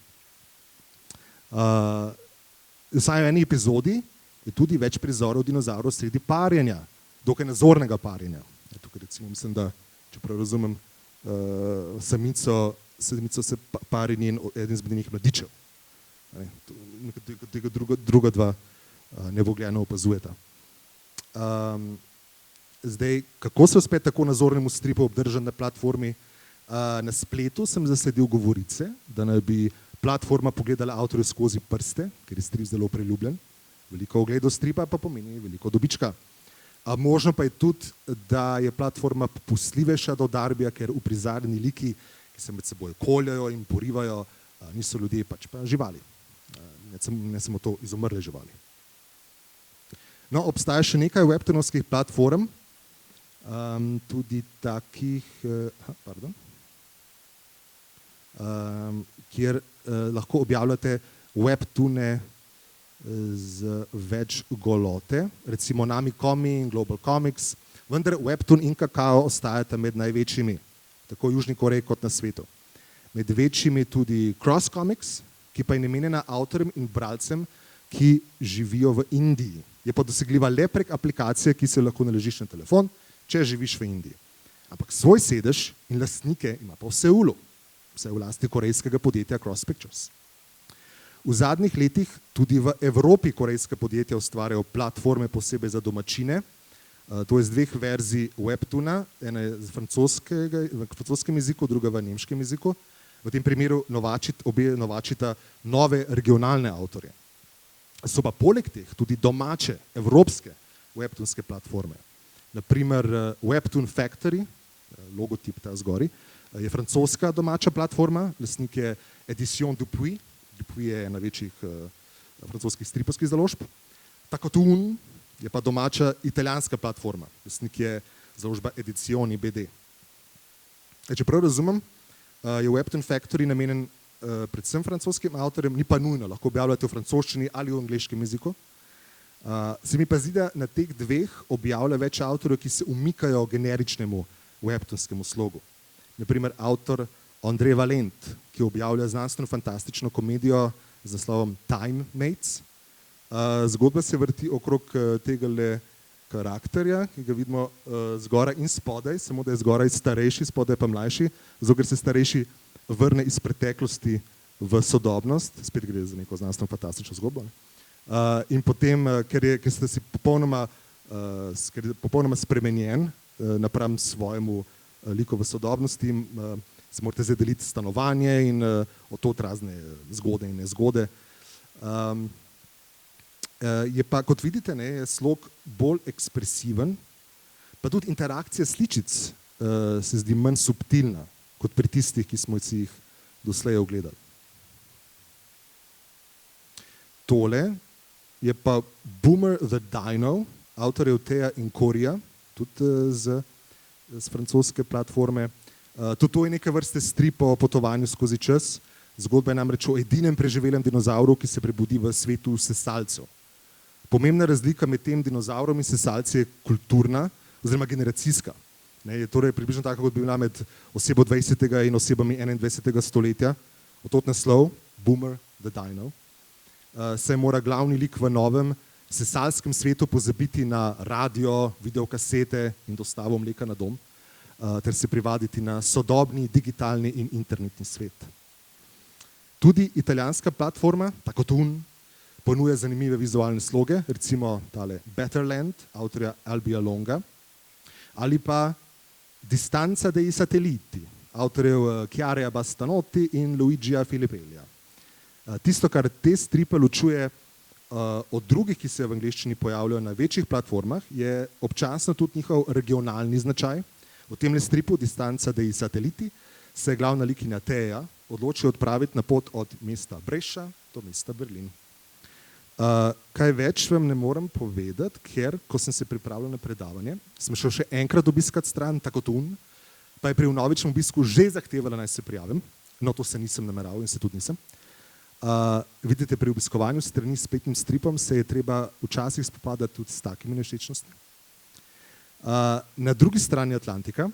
Vsaj v eni epizodi je tudi več prizorov dinozavrov sredi parjenja, dokaj nazornega parjenja. Tukaj recimo mislim, da, če prav razumem, samico se pari njen eden izmed njenih mladičev. Tega druga dva nebogljeno opazujeta. Zdaj, kako se uspe tako nazornemu stripu obdržati na platformi? Na spletu sem zasledil govorice, da naj bi platforma pogledala avtorju skozi prste, ker je strip zelo priljubljen. Veliko ogledov stripa pa pomeni veliko dobička. Možno pa je tudi, da je platforma popustljivejša do Darbija, ker uprizarjeni liki, ki se med seboj koljajo in porivajo, niso ljudje, pač pa živali. Ne samo to, izumrle živali. No, obstaja še nekaj webtoonovskih platform, tudi takih, kjer lahko objavljate webtoone z več golote, recimo Nami.comi in Global Comics, vendar Webtoon in Kakao ostajata med največjimi, tako v Južni Koreji kot na svetu. Med večjimi tudi Cross Comics, ki pa je namenjena avtorjem in bralcem, ki živijo v Indiji. Je pa dosegljiva le prek aplikacije, ki se lahko naložiš na telefon, če živiš v Indiji. Ampak svoj sedež in lastnike ima pa v Seulu, vse v lasti korejskega podjetja Cross Pictures. V zadnjih letih tudi v Evropi korejska podjetja ustvarjajo platforme posebej za domačine. To je z dveh verzij Webtoona, ena je v francoskem jeziku, druga v nemškem jeziku. V tem primeru obe novačita nove regionalne avtorje. So pa poleg teh tudi domače, evropske webtoonske platforme. Naprimer Webtoon Factory, logotip ta zgori, je francoska domača platforma, lastnik je Edition Dupuis. Dupuis je ena večjih francoskih stripovskih založb. Takotoon je pa domača italijanska platforma, lastnik je založba Edizioni BD. Če prav razumem, je Webtoon Factory namenjen predvsem francoskim avtorjem, ni pa nujno, lahko objavljate v francoščini ali v angleškem jeziku. Se mi pa zdi, da na teh dveh objavlja več avtorjev, ki se umikajo generičnemu webtoonskemu slogu. Naprimer avtor André Valent, ki objavlja znanstveno-fantastično komedijo z naslovom Time Mates. Zgodba se vrti okrog tegale karakterja, ki ga vidimo zgoraj in spodaj, samo da je zgoraj starejši, spodaj pa mlajši, zato ker se starejši vrne iz preteklosti v sodobnost, spet gre za neko znanstveno fantastično zgodbo. In potem, ker je popolnoma spremenjen napram svojemu liku v sodobnosti, se morate zdaj deliti stanovanje in od razne zgode in nezgode. Je pa, kot vidite, je slog bolj ekspresiven, pa tudi interakcija sličic se zdi manj subtilna, kot pri tistih, ki smo si jih doslej ogledali. Tole je pa Boomer the Dino, avtorjev Teja in Korija, tudi z francoske platforme. Tudi to je neke vrste strip o potovanju skozi čas. Zgodba je namreč o edinem preživelem dinozavru, ki se prebudi v svetu sesalcev. Pomembna razlika med tem dinozavrom in sesalci je kulturna oziroma generacijska. Je torej približno tako, kot bi bila med osebo 20. in osebami 21. stoletja. Od naslov Boomer the Dino. Se mora glavni lik v novem sesalskem svetu pozabiti na radio, videokasete in dostavo mleka na dom, ter se privaditi na sodobni, digitalni in internetni svet. Tudi italijanska platforma, tako Tun, ponuja zanimive vizualne sloge, recimo tale Betterland, avtorja Albia Longa, ali pa Distanza dei satelliti, avtorjev Chiaria Bastanotti in Luigija Filipelija. Tisto, kar te stripe ločuje od drugih, ki se v angleščini pojavljajo na večjih platformah, je občasno tudi njihov regionalni značaj. V tem stripu Distanza dei satelliti se je glavna likinja Teja odloči odpraviti na pot od mesta Breša do mesta Berlin. Kaj več vam ne morem povedati, ker ko sem se pripravljal na predavanje, sem šel še enkrat obiskati stran, tako Tun, pa je pri vnovičnem obisku že zahtevala, naj se prijavim. No, to se nisem nameraval in se tudi nisem. Vidite, pri obiskovanju strani s spletnim stripom se je treba včasih spopadati tudi s takimi nevšečnostmi. Na drugi strani Atlantika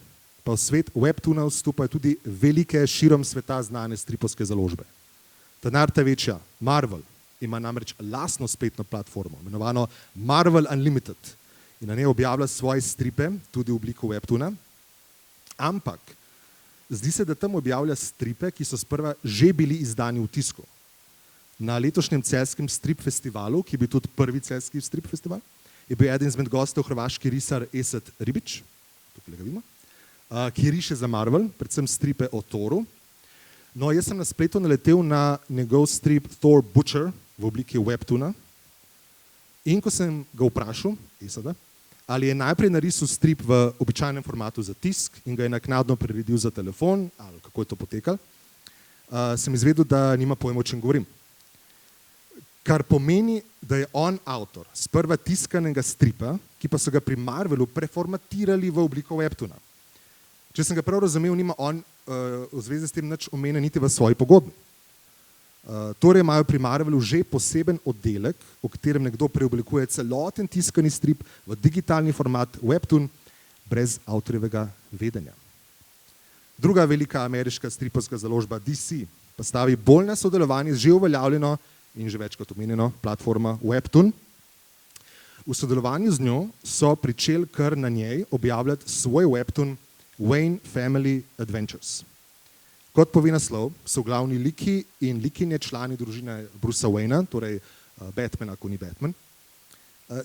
pa v svet webtoonov vstopajo tudi velike širom sveta znane stripovske založbe. Ta večja, Marvel, ima namreč lastno spletno platformo, imenovano Marvel Unlimited, in na njej objavlja svoje stripe, tudi v obliku webtoona, ampak zdi se, da tam objavlja stripe, ki so sprva že bili izdani v tisku. Na letošnjem celjskem strip festivalu, ki je bil tudi prvi celjski strip festival, je bil eden izmed gostov hrvaški risar Esad Ribić, tukaj ga vidimo, ki riše za Marvel, predvsem stripe o Thoru. No, jaz sem na spletu naletel na njegov strip Thor Butcher v obliki webtoona in ko sem ga vprašal, Esada, ali je najprej narisal strip v običajnem formatu za tisk in ga je naknadno priredil za telefon, ali kako je to potekalo, sem izvedel, da nima pojma, o čem govorim. Kar pomeni, da je on avtor sprva tiskanega stripa, ki pa so ga pri Marvelu preformatirali v obliko webtoona. Če sem ga prav razumel, nima on v zvezi s tem nič omenja niti v svoji pogodbi. Torej imajo pri Marvelu že poseben oddelek, v katerem nekdo preoblikuje celoten tiskani strip v digitalni format webtoon brez avtorjevega vedenja. Druga velika ameriška stripovska založba DC pa stavi bolj na sodelovanje z že uveljavljeno in že večkrat omenjeno platforma Webtoon. V sodelovanju z njo so pričeli kar na njej objavljati svoj webtoon Wayne Family Adventures. Kot pove naslov, so glavni liki in likinje člani družine Brucea Wayna, torej Batmana, ko ni Batman.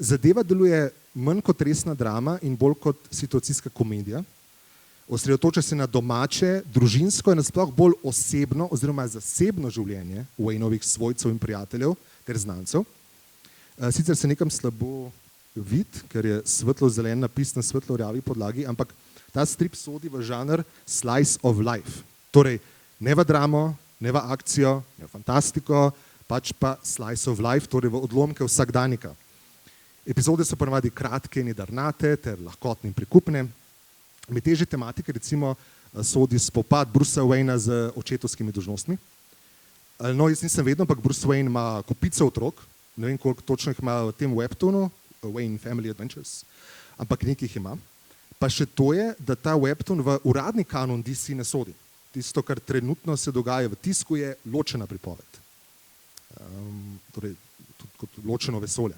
Zadeva deluje manj kot resna drama in bolj kot situacijska komedija. Osredotoča se na domače, družinsko in nasploh bolj osebno oziroma zasebno življenje Waynovih svojcev in prijateljev ter znancev. Sicer se nekam slabo vidi, ker je svetlo-zelen napis na svetlo-rjavi podlagi, ampak ta strip sodi v žanr slice of life. Torej, ne v dramo, ne v akcijo, ne v fantastiko, pač pa slice of life, torej v odlomke vsakdanika. Epizode so ponavadi kratke in jedrnate ter lahkotne in prikupne. Med težje tematike recimo sodi spopad Brucea Wayna z očetovskimi dolžnostmi. No, jaz nisem vedel, ampak Bruce Wayne ima kupico otrok, ne vem, koliko točno jih ima v tem webtoonu, Wayne Family Adventures, ampak nekaj jih ima. Pa še to je, da ta webtoon v uradni kanon DC ne sodi. Tisto, kar trenutno se dogaja v tisku, je ločena pripoved. Torej, tudi kot ločeno vesolje.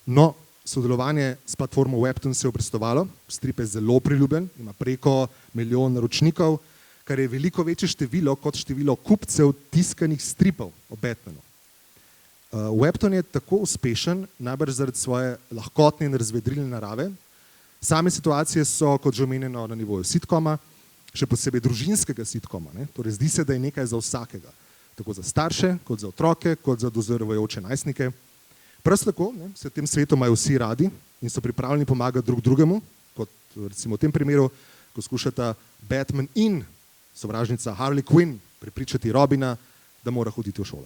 No, sodelovanje s platformo Webtoon se je obrestovalo, strip je zelo priljubljen, ima preko 1 milijon naročnikov, kar je veliko večje število kot število kupcev tiskanih stripov o Batmanu. Webtoon je tako uspešen, najbrž zaradi svoje lahkotne in razvedrilne narave. Same situacije so, kot že omenjeno, na nivoju sitkoma, še posebej družinskega sitkoma. Torej, zdi se, da je nekaj za vsakega. Tako za starše, kot za otroke, kot za dozorovajoče najstnike. Prav tako se v tem svetu imajo vsi radi in so pripravljeni pomagati drug drugemu, kot recimo v tem primeru, ko skušata Batman in sovražnica Harley Quinn prepričati Robina, da mora hoditi v šolo.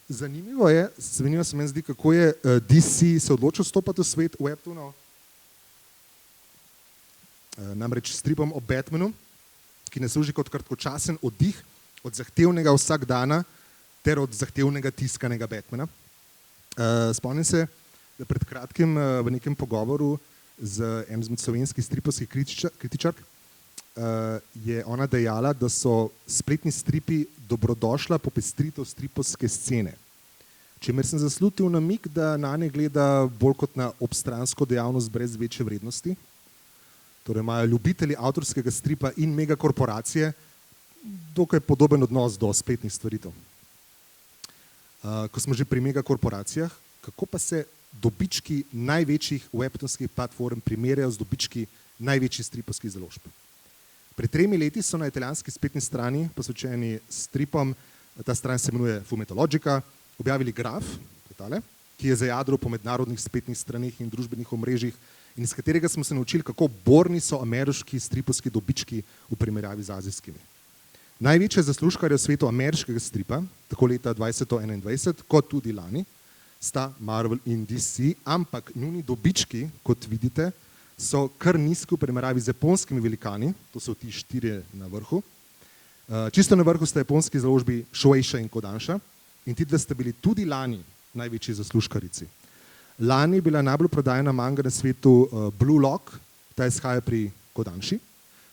Zanimivo se meni zdi, kako je DC se odločil stopati v svet Webtoonov. Namreč stripom o Batmanu, ki ne služi kot kratkočasen oddih od zahtevnega vsakdana ter od zahtevnega tiskanega Batmana. Spomnim se, da pred kratkim v nekem pogovoru z enim izmed slovenskih stripovskih kritičark je ona dejala, da so spletni stripi dobrodošla popestritev stripovske scene. Čemer sem zaslutil namig, da nanje gleda bolj kot na obstransko dejavnost brez večje vrednosti. Torej imajo ljubitelji avtorskega stripa in megakorporacije dokaj podoben odnos do spletnih stvaritev. Ko smo že pri megakorporacijah, kako pa se dobički največjih webtonskih platform primerjajo z dobički največjih stripovskih založb? Pred 3 leti so na italijanski spletni strani, posvečeni stripom, ta stran se imenuje Fumetologica, objavili graf, ki je zajadral po mednarodnih spletnih straneh in družbenih omrežjih in iz katerega smo se naučili, kako borni so ameriški stripovski dobički v primerjavi z azijskimi. Največje zaslužkarje v svetu ameriškega stripa, tako leta 2021 kot tudi lani, sta Marvel in DC, ampak njuni dobički, kot vidite, so kar nizki v primerjavi z japonskimi velikani, to so ti 4 na vrhu. Čisto na vrhu sta japonski založbi Shueisha in Kodansha in ti dve sta bili tudi lani največji zaslužkarici. Lani je bila najbolj prodajana manga na svetu Blue Lock, ta izhaja pri Kodanshi.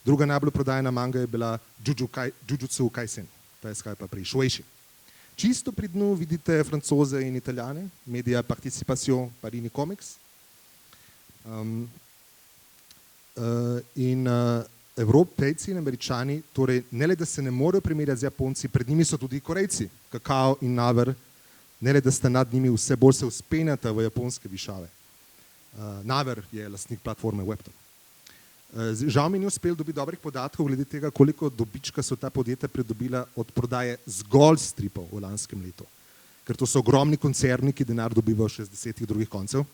Druga najbolj prodajana manga je bila Jujutsu Kaisen, ta izhaja pa pri Shueishi. Čisto pri dnu vidite Francoze in Italijane, Media Participation, Panini Comics. In Evropejci in Američani, torej ne le, da se ne morejo primerjati z Japonci, pred njimi so tudi Korejci, Kakao in Naver, ne le, da sta nad njimi vse bolj se vzpenjata v japonske višave. Naver je lastnik platforme Webtoon. Žal mi ni uspel dobiti dobrih podatkov glede tega, koliko dobička so ta podjetja pridobila od prodaje zgolj stripov v lanskem letu. Ker to so ogromni koncerni, ki denar dobivajo še z 10 drugih koncev.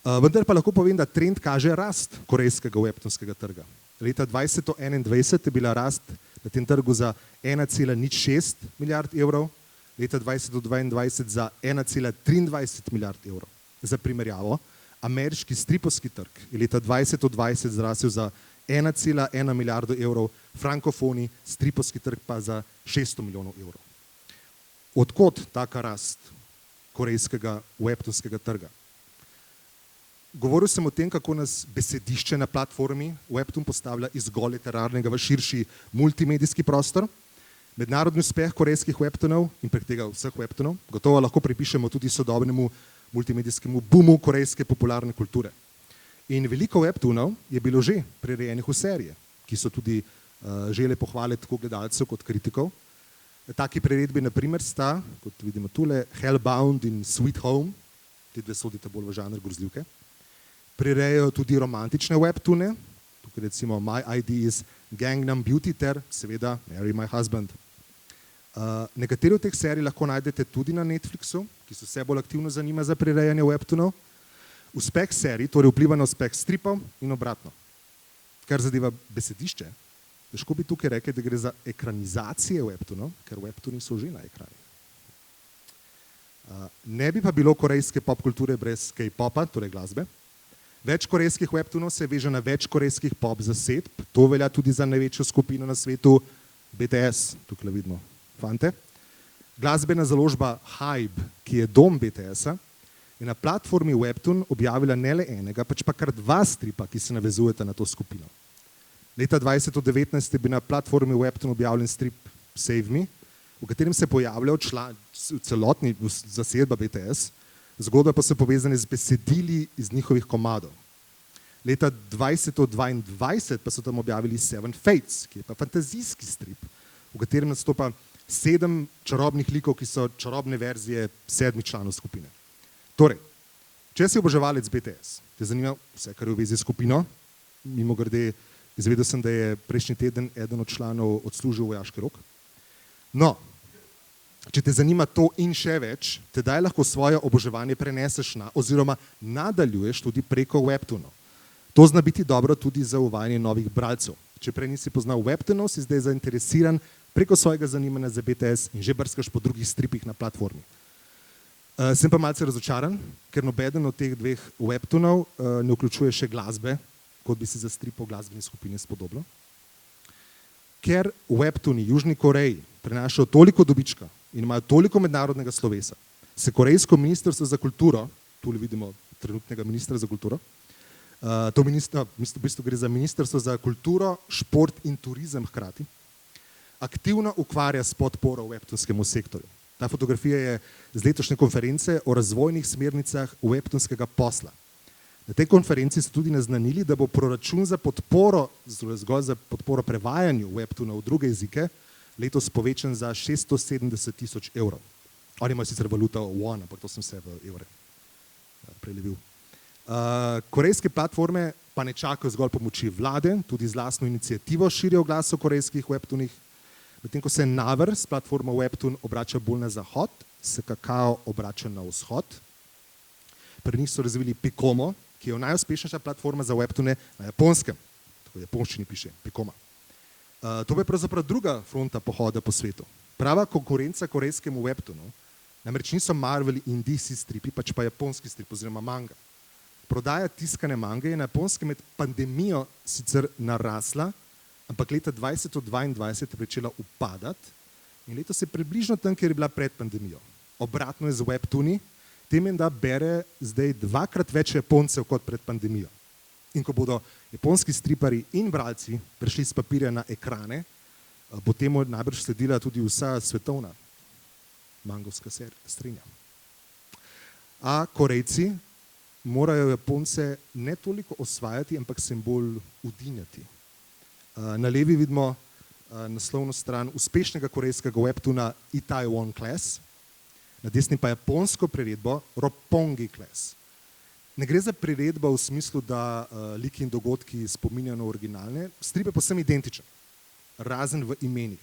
Vendar pa lahko povem, da trend kaže rast korejskega webtonskega trga. Leta 2021 je bila rast na tem trgu za 1,06 milijard evrov, leta 2022 za 1,23 milijard evrov. Za primerjavo, ameriški stripovski trg je leta 2020 zrasel za 1,1 milijardo evrov, frankofoni stripovski trg pa za 600 milijonov evrov. Odkot taka rast korejskega webtonskega trga? Govoril sem o tem, kako nas besedišče na platformi Webtoon postavlja iz zgolj literarnega v širši multimedijski prostor. Mednarodni uspeh korejskih webtonov in prek tega vseh webtonov gotovo lahko pripišemo tudi sodobnemu multimedijskemu boomu korejske popularne kulture. In veliko webtonov je bilo že prirejenih v serije, ki so tudi žele pohvale tako gledalcev kot kritikov. Taki priredbi na primer sta, kot vidimo tule, Hellbound in Sweet Home, ti dve sodite bolj v žanr grozljivke. Prirejajo tudi romantične webtoone, tukaj recimo My ID is Gangnam Beauty ter seveda Marry My Husband. Nekateri od teh serij lahko najdete tudi na Netflixu, ki se vse bolj aktivno zanima za prirejanje webtoonov. Uspeh serij torej vpliva na uspeh stripov in obratno. Kar zadeva besedišče, težko bi tukaj rekli, da gre za ekranizacije webtoonov, ker webtooni so že na ekranih. Ne bi pa bilo korejske popkulture brez K-popa, torej glasbe. Več korejskih webtoonov se veže na več korejskih pop zasedb, to velja tudi za največjo skupino na svetu BTS, tukaj vidimo fante. Glasbena založba Hybe, ki je dom BTS-a, je na platformi Webtoon objavila ne le enega, pač pa kar 2 stripa, ki se navezujeta na to skupino. Leta 2019 je bil na platformi Webtoon objavljen strip Save Me, v katerem se pojavljajo celotni zasedba BTS, zgodbe pa so povezane z besedili iz njihovih komadov. Leta 2022 pa so tam objavili Seven Fates, ki je pa fantazijski strip, v katerem nastopa 7 čarobnih likov, ki so čarobne verzije 7 članov skupine. Torej, če si oboževalec BTS, te zanima vse, kar je v vezi s skupino, mimogrede, izvedel sem, da je prejšnji teden eden od članov odslužil vojaški rok. No, če te zanima to in še več, tedaj lahko svoje oboževanje preneseš oziroma nadaljuješ tudi preko webtoonov. To zna biti dobro tudi za uvajanje novih bralcev. Če prej nisi poznal webtoonov, si zdaj zainteresiran preko svojega zanimanja za BTS in že brskaš po drugih stripih na platformi. Sem pa malce razočaran, ker nobeden od teh 2 webtoonov ne vključuje še glasbe, kot bi si za strip o glasbeni skupini spodobilo. Ker webtooni Južni Koreji prenašajo toliko dobička in imajo toliko mednarodnega slovesa, se korejsko ministrstvo za kulturo, tule vidimo trenutnega ministra za kulturo, to ministrstvo, v bistvu gre za ministrstvo za kulturo, šport in turizem hkrati, aktivno ukvarja s podporo webtoonskemu sektorju. Ta fotografija je z letošnje konference o razvojnih smernicah webtoonskega posla. Na tej konferenci so tudi naznanili, da bo proračun za podporo, zgolj za podporo prevajanju webtoona v druge jezike, letos povečan za 670 000 evrov. Oni imajo sicer valuto won, ampak to sem vse v evre prelevil. Korejske platforme pa ne čakajo zgolj pomoči vlade, tudi z lastno inicijativo širijo glas o korejskih webtoonih, medtem ko se Naver s platformo Webtoon obrača bolj na zahod, se Kakao obrača na vzhod. Pri njih so razvili Pikomo, ki je najuspešnejša platforma za webtoone na japonskem, tako v japonščini piše Pikoma. To pa je pravzaprav druga fronta pohoda po svetu. Prava konkurenca korejskemu webtoonu, namreč niso Marvel in DC stripi, pač pa japonski strip oziroma manga. Prodaja tiskane mange je na japonskem med pandemijo sicer narasla, ampak leta 2022 je pričela upadati in letos je približno tam, kjer je bila pred pandemijo. Obratno je z webtooni, tem da bere zdaj 2-krat več Japoncev kot pred pandemijo. In ko bodo japonski stripari in bralci prešli s papirja na ekrane, bo temu najbrž sledila tudi vsa svetovna mangovska strinja. A Korejci morajo Japonce ne toliko osvajati, ampak se jim bolj udinjati. Na levi vidimo naslovno stran uspešnega korejskega webtoona Itaewon Class, na desni pa japonsko priredbo Roppongi Class. Ne gre za priredbo v smislu, da liki in dogodki spominjajo na originalne, strip je povsem identičen, razen v imenih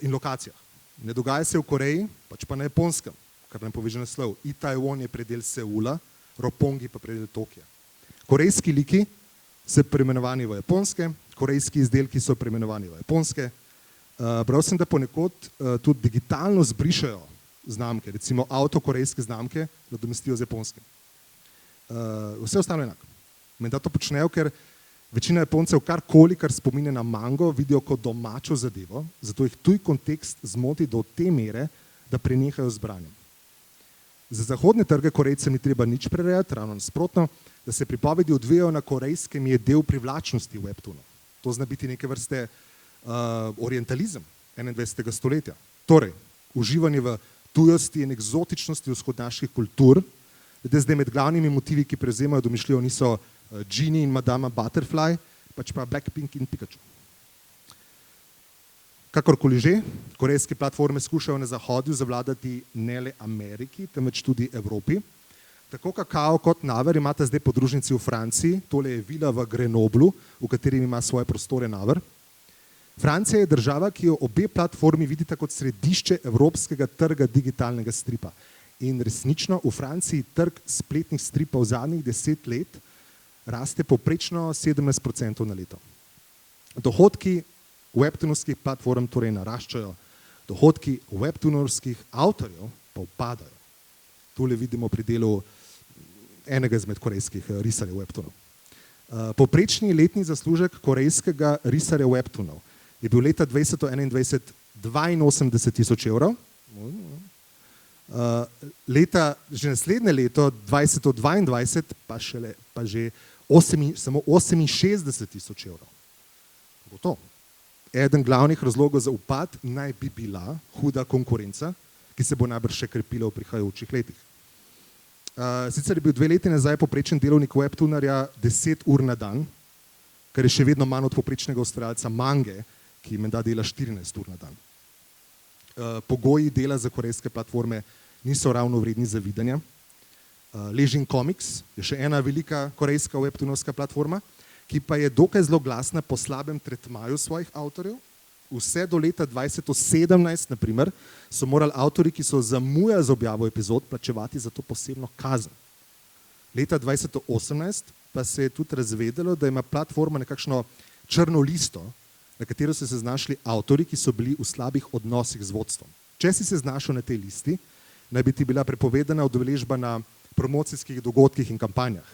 in lokacijah. Ne dogaja se v Koreji, pač pa na japonskem, kar nam poveže naslov. Itaewon je predel Seula, Roppongi pa predel Tokija. Korejski liki so preimenovani v japonske, korejski izdelki so preimenovani v japonske. Bral sem, da ponekod tudi digitalno zbrišajo znamke, recimo avto korejske znamke nadomestijo z japonskim. Vse ostalo enako. Menda to počnejo, ker večina Japoncev karkoli, kar spominja na mango, vidijo kot domačo zadevo, zato jih tuj kontekst zmoti do te mere, da prenehajo z branjem. Za zahodne trge Korejcem ni treba nič prerejati, ravno nasprotno, da se pripovedi odvijajo na korejskem, je del privlačnosti webtoonov. To zna biti neke vrste orientalizem 21. stoletja. Torej, uživanje v tujosti in eksotičnosti vzhodnjaških kultur, da zdaj med glavnimi motivi, ki prevzemajo domišljijo, niso Genie in Madama Butterfly, pač pa Blackpink in Pikachu. Kakorkoli že, korejske platforme skušajo na zahodu zavladati ne le Ameriki, temveč tudi Evropi. Tako Kakao kot Naver imata zdaj podružnici v Franciji, tole je vila v Grenoblu, v katerem ima svoje prostore Naver. Francija je država, ki jo obe platformi vidita kot središče evropskega trga digitalnega stripa. In resnično v Franciji trg spletnih stripov zadnjih 10 let raste povprečno 17% na leto. Dohodki webtoonovskih platform torej naraščajo, dohodki webtoonovskih avtorjev pa upadajo. Tule vidimo pri delu enega izmed korejskih risarjev webtoonov. Povprečni letni zaslužek korejskega risarja webtoonov je bil leta 2021 82 000 evrov, že naslednje leto 2022 pa že samo 68 000 evrov. Gotovo. Eden glavnih razlogov za upad naj bi bila huda konkurenca, ki se bo najbrž še krepila v prihajajočih letih. Sicer je bil 2 leti nazaj poprečen delovnik webtunerja 10 ur na dan, kar je še vedno manj od poprečnega ustvarjalca mange, ki menda dela 14 ur na dan. Pogoji dela za korejske platforme niso ravno vredni zavidanja. Ležin Comics je še ena velika korejska webtunovska platforma, ki pa je dokaj zloglasna po slabem tretmaju svojih avtorjev. Vse do leta 2017, na primer, so morali avtorji, ki so zamujali z objavo epizod, plačevati za to posebno kazen. Leta 2018 pa se je tudi razvedelo, da ima platforma nekakšno črno listo, na katero so se znašli avtorji, ki so bili v slabih odnosih z vodstvom. Če si se znašel na tej listi, naj bi ti bila prepovedana udeležba na promocijskih dogodkih in kampanjah.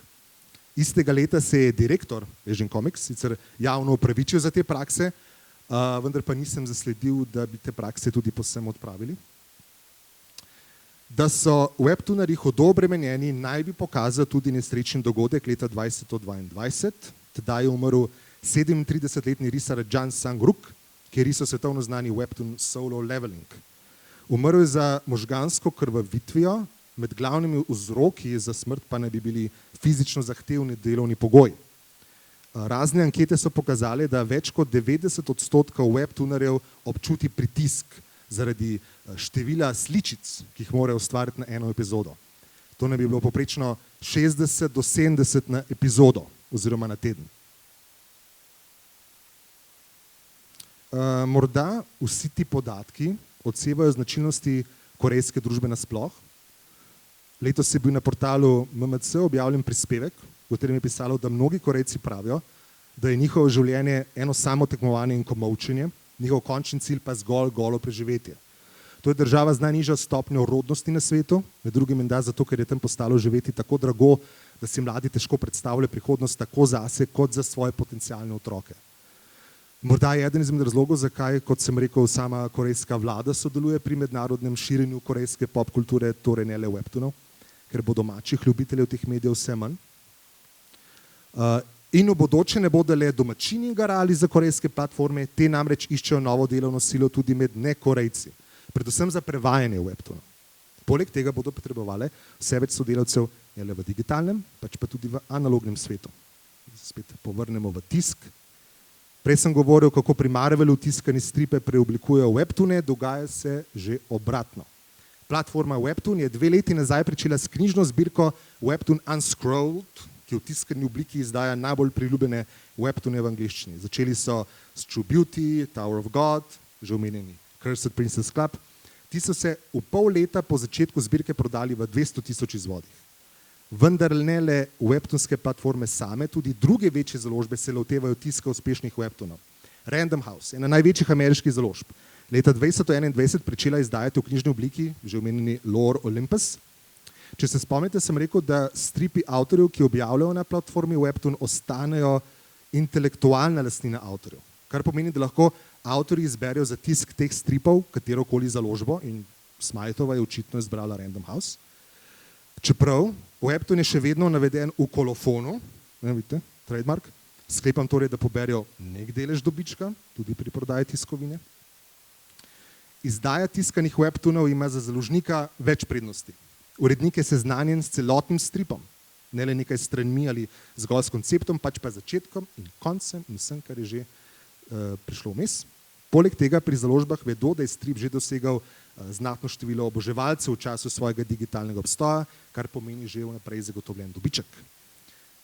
Istega leta se je direktor Ležin Comics sicer javno opravičil za te prakse, vendar pa nisem zasledil, da bi te prakse tudi povsem odpravili. Da so webtunerji hudo obremenjeni, naj bi pokazal tudi nesrečen dogodek leta 2022. Tedaj je umrl 37-letni risar Jan Sang-ruk, ki je risal svetovno znani webtoon Solo Leveling. Umrl je za možgansko krvavitvijo, med glavnimi vzroki za smrt pa naj bi bili fizično zahtevni delovni pogoji. Razne ankete so pokazale, da več kot 90% webtunerjev občuti pritisk zaradi števila sličic, ki jih morajo ustvariti na eno epizodo. To naj bi bilo poprečno 60 do 70 na epizodo oziroma na teden. Morda vsi ti podatki odsevajo značilnosti korejske družbe nasploh. Letos je bil na portalu MMC objavljen prispevek, v katerem je pisalo, da mnogi Korejci pravijo, da je njihovo življenje eno samo tekmovanje in komolčenje, njihov končni cilj pa zgolj golo preživetje. To je država z najnižjo stopnjo rodnosti na svetu, med drugim menda zato, ker je tam postalo živeti tako drago, da si mladi težko predstavljajo prihodnost tako zase kot za svoje potencialne otroke. Morda je eden izmed razlogov, zakaj, kot sem rekel, sama korejska vlada sodeluje pri mednarodnem širjenju korejske pop kulture, torej ne le webtoonov, ker bo domačih ljubiteljev teh medijev vse manj. In v bodoče ne bodo le domačini garali za korejske platforme, te namreč iščejo novo delovno silo tudi med nekorejci, predvsem za prevajanje webtoonov. Poleg tega bodo potrebovali vse več sodelavcev ne le v digitalnem, pač pa tudi v analognem svetu. Spet povrnemo v tisk. Prej sem govoril, kako pri Marvelu tiskani stripe preoblikujejo webtoone, dogaja se že obratno. Platforma Webtoon je 2 leti nazaj pričela s knjižno zbirko Webtoon Unscrolled, ki v tiskani obliki izdaja najbolj priljubljene webtoone v angleščini. Začeli so s True Beauty, Tower of God, že omenjeni Cursed Princess Club. Ti so se v pol leta po začetku zbirke prodali v 200,000 izvodih. Vendar ne le webtoonske platforme same, tudi druge večje založbe se lotevajo tiska uspešnih webtoonov. Random House, ena največjih ameriških založb, leta 2021 pričela izdajati v knjižni obliki, že omenjeni Lore Olympus. Če se spomnite, sem rekel, da stripi avtorjev, ki objavljajo na platformi Webtoon, ostanejo intelektualna lastnina avtorjev. Kar pomeni, da lahko avtorji izberejo za tisk teh stripov katerokoli založbo in Smajtova je očitno izbrala Random House. Čeprav Webtoon je še vedno naveden v kolofonu, ne vidite, trademark, sklepam torej, da poberijo nek delež dobička, tudi pri prodaji tiskovine. Izdaja tiskanih webtoonov ima za založnika več prednosti. Urednik je seznanjen s celotnim stripom, ne le nekaj stranmi ali zgolj s konceptom, pač pa začetkom in koncem in vsem, kar je že prišlo vmes. Poleg tega pri založbah vedo, da je strip že dosegal znatno število oboževalcev v času svojega digitalnega obstoja, kar pomeni že vnaprej zagotovljen dobiček.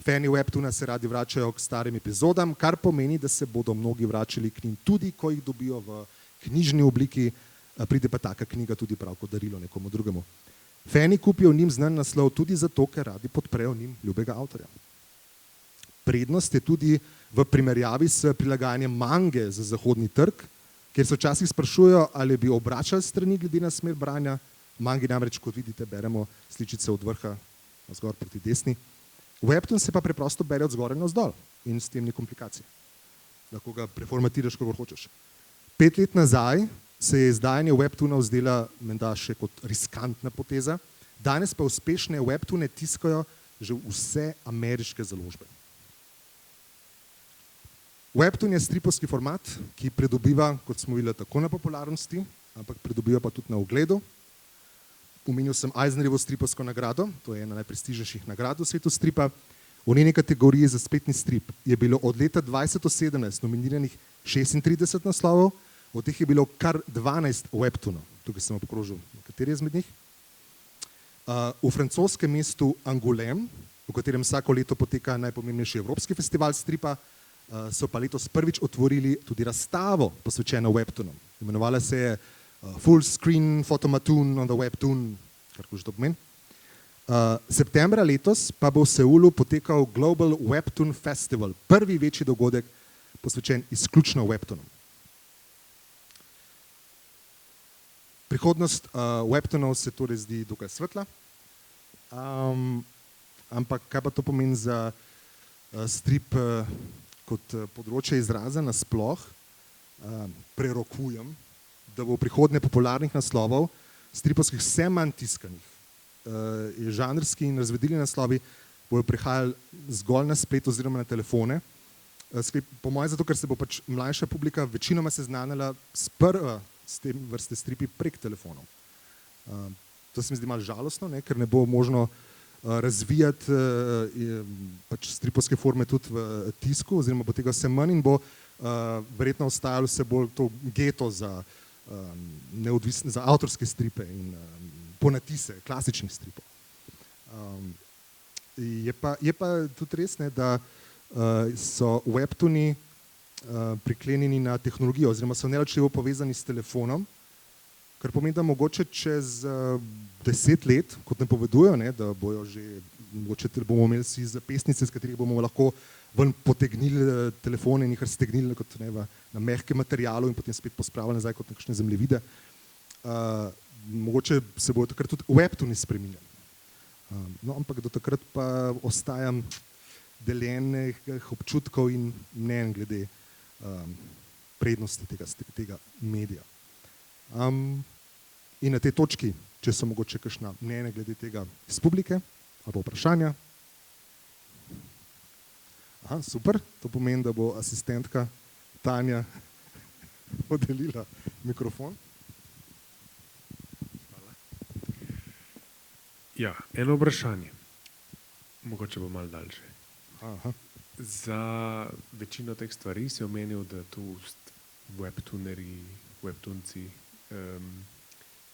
Fani webtoona se radi vračajo k starim epizodam, kar pomeni, da se bodo mnogi vračali k njim tudi, ko jih dobijo v knjižni obliki, pride pa taka knjiga tudi prav kot darilo nekomu drugemu. Fani kupijo njim znan naslov tudi zato, ker radi podprejo njim ljubega avtorja. Prednost je tudi v primerjavi s prilagajanjem mange za zahodni trg, kjer se včasih sprašujejo, ali bi obračali strani glede na smer branja. Mangi namreč, kot vidite, beremo sličice od vrha navzgor proti desni. Webtoon se pa preprosto bere od zgoraj navzdol in s tem ni komplikacij. Lahko ga preformatiraš, kako hočeš. 5 let nazaj se je izdajanje webtoonov zdela menda še kot riskantna poteza, danes pa uspešne webtoone tiskajo že vse ameriške založbe. Webtoon je stripovski format, ki pridobiva, kot smo videli, tako na popularnosti, ampak pridobiva pa tudi na ugledu. Omenil sem Eisnerjevo stripovsko nagrado, to je ena najprestižnejših nagrad v svetu stripa. V njeni kategoriji za spletni strip je bilo od leta 2017 nominiranih 36 naslovov, od teh je bilo kar 12 webtoonov. Tukaj sem obkrožil nekateri izmed njih. V francoskem mestu Angoulême, v katerem vsako leto poteka najpomembnejši evropski festival stripa, so pa letos prvič otvorili tudi razstavo posvečeno webtoonom. Imenovala se je Full Screen Photomatoon on the Webtoon, kar že to pomeni. Septembra letos pa bo v Seulu potekal Global Webtoon Festival, prvi večji dogodek posvečen izključno webtoonom. Prihodnost webtoonov se torej zdi dokaj svetla, ampak kaj pa to pomeni za strip kot področje izraza nasploh? Prerokujem, da bo v prihodnje popularnih naslovov stripovskih vse manj tiskanih. Žanrski in razvedili naslovi bodo prihajali zgolj na splet oziroma na telefone. Po mojem zato, ker se bo pač mlajša publika večinoma seznanila sprva s tem vrste stripi prek telefonov. To se mi zdi malo žalostno, ker ne bo možno razvijati pač stripovske forme tudi v tisku, oziroma bo tega vse manj in bo verjetno ostajalo vse bolj to geto za avtorske stripe in ponatise klasičnih stripov. Je pa tudi res, da so webtooni priklenjeni na tehnologijo oziroma so neločljivo povezani s telefonom, kar pomeni, da mogoče čez 10 let, kot napovedujejo, da bojo že, mogoče bomo imeli vsi zapestnice, s katerih bomo lahko ven potegnili telefone in jih raztegnili kot na mehkem materialu in potem spet pospravili nazaj kot nekakšne zemljevide. Mogoče se bodo takrat tudi webtooni spreminjali. No, ampak do takrat pa ostajam deljenih občutkov in mnenj glede prednosti tega medija. In na tej točki, če so mogoče kakšna mnenja glede tega iz publike ali pa vprašanja. Aha, super, to pomeni, da bo asistentka Tanja podelila mikrofon. Hvala. Ja, eno vprašanje. Mogoče bo malo daljše. Aha. Za večino teh stvari si omenil, da tu webtoonerji, webtoonci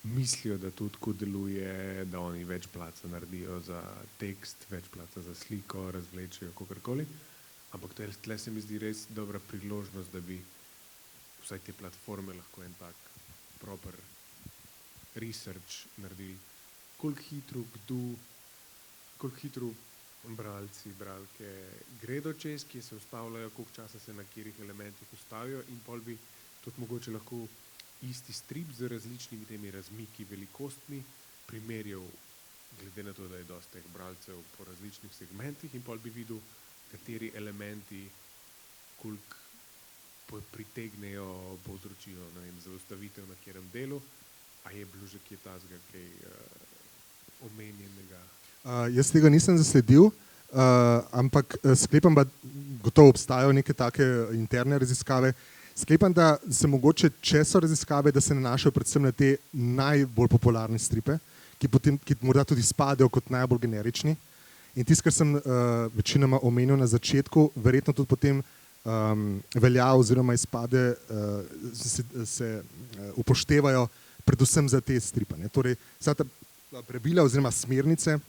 mislijo, da to tako deluje, da oni več placa naredijo za tekst, več placa za sliko, razvlečejo kakorkoli. Ampak tle se mi zdi res dobra priložnost, da bi vsaj te platforme lahko en tak proper research naredili. Koliko hitro bralci, bralke gredo čez, kje se ustavljajo, koliko časa se na katerih elementih ustavijo in pol bi tudi mogoče lahko isti strip z različnimi temi razmiki, velikostmi primerjal, glede na to, da je dosti teh bralcev po različnih segmentih in pol bi videl, kateri elementi koliko pritegnejo, povzročijo, ne vem, zaustavitev na katerem delu, a je bilo že kje tazga, kaj omenjenega? Jaz tega nisem zasledil, ampak sklepam, da gotovo obstajajo neke take interne raziskave. Sklepam, da se mogoče, če so raziskave, da se nanašajo predvsem na te najbolj popularne stripe, ki morda tudi spadajo kot najbolj generični. In tisto, kar sem večinoma omenil na začetku, verjetno tudi potem velja oziroma izpade se upoštevajo predvsem za te stripe. Torej, vsa ta pravila oziroma smernice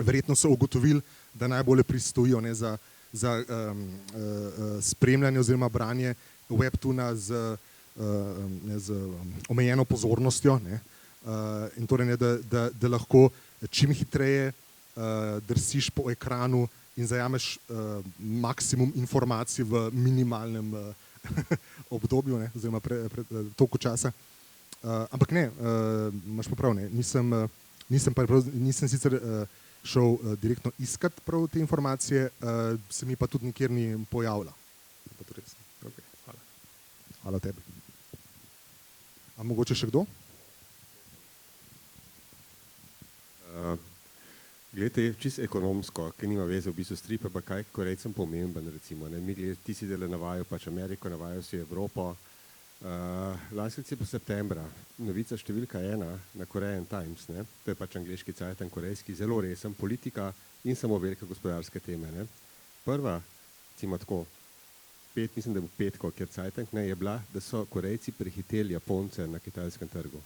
verjetno so ugotovili, da najbolje pristojijo za spremljanje oziroma branje webtoona z omejeno pozornostjo, in torej, da lahko čim hitreje drsiš po ekranu in zajameš maksimum informacij v minimalnem obdobju, oziroma toku časa. Ampak ne, imaš pa prav, nisem sicer šel direktno iskat prav te informacije, se mi pa tudi nikjer ni pojavila. Okay, hvala. Hvala tebi. A mogoče še kdo? Glede, čisto ekonomsko, ki nima veze v bistvu stripa, pa kaj korejcem pomemben, recimo. Ti si dele navajajo pač Ameriko, navajajo si Evropo, Lanskega pa septembra, novica številka 1 na Korean Times, ne? To je pač angleški cajtang, korejski, zelo resen, politika in samo velike gospodarske teme. Ne? Prva, recimo tako, mislim, da bo petko, kjer cajtang ne, je bila, da so Korejci prehiteli Japonce na kitajskem trgu.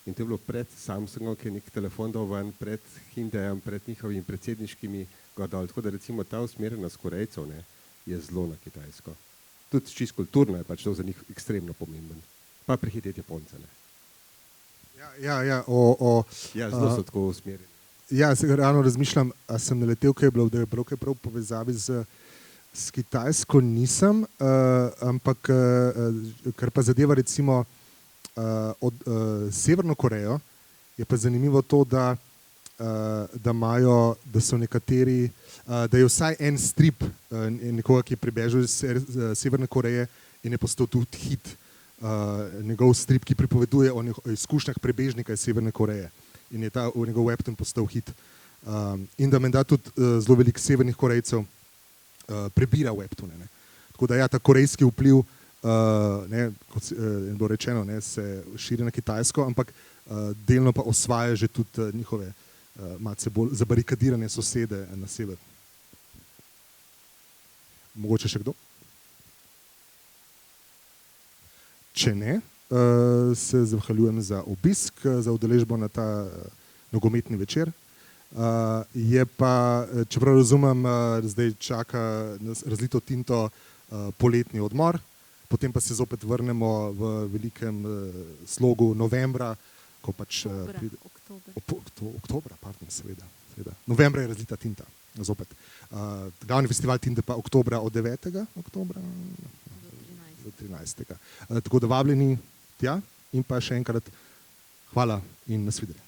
In to je bilo pred Samsungom, ki je nek telefon dal ven, pred Hyundaiem, pred njihovimi predsedniškimi godali. Tako da recimo ta usmerjenost Korejcev ne, je zelo na kitajsko. Tudi čisto kulturno je pač to za njih ekstremno pomemben. Pa prehiteti Japonce. Ne. Ja, Zelo so tako usmerjeni. Ja, se ravno razmišljam, a sem naletel, kaj je bilo, da je prav v povezavi s Kitajsko nisem, ampak kar pa zadeva recimo od Severno Korejo, je pa zanimivo to, da so nekateri, da je vsaj en strip nekoga, ki je pribežal iz Severne Koreje in je postal tudi hit. Njegov strip, ki pripoveduje o izkušnjah prebežnika iz Severne Koreje in je ta njegov webtoon postal hit. In da menda tudi zelo veliko severnih Korejcev prebira webtoone. Ne. Tako da ja, ta korejski vpliv, kot je bilo rečeno, ne, se širi na Kitajsko, ampak delno pa osvaja že tudi njihove malce bolj zabarikadirane sosede na sever. Mogoče še kdo? Če ne, se zahvaljujem za obisk, za udeležbo na ta nogometni večer. Je pa, čeprav razumem, zdaj čaka razlito tinto poletni odmor, potem pa se zopet vrnemo v velikem slogu novembra, ko pač oktobra, seveda. Novembra je razlita tinta, zopet. Glavni festival tinte pa oktobra od 9. oktobra do 13. Tako da vabljeni tja in pa še enkrat hvala in nasvidenje.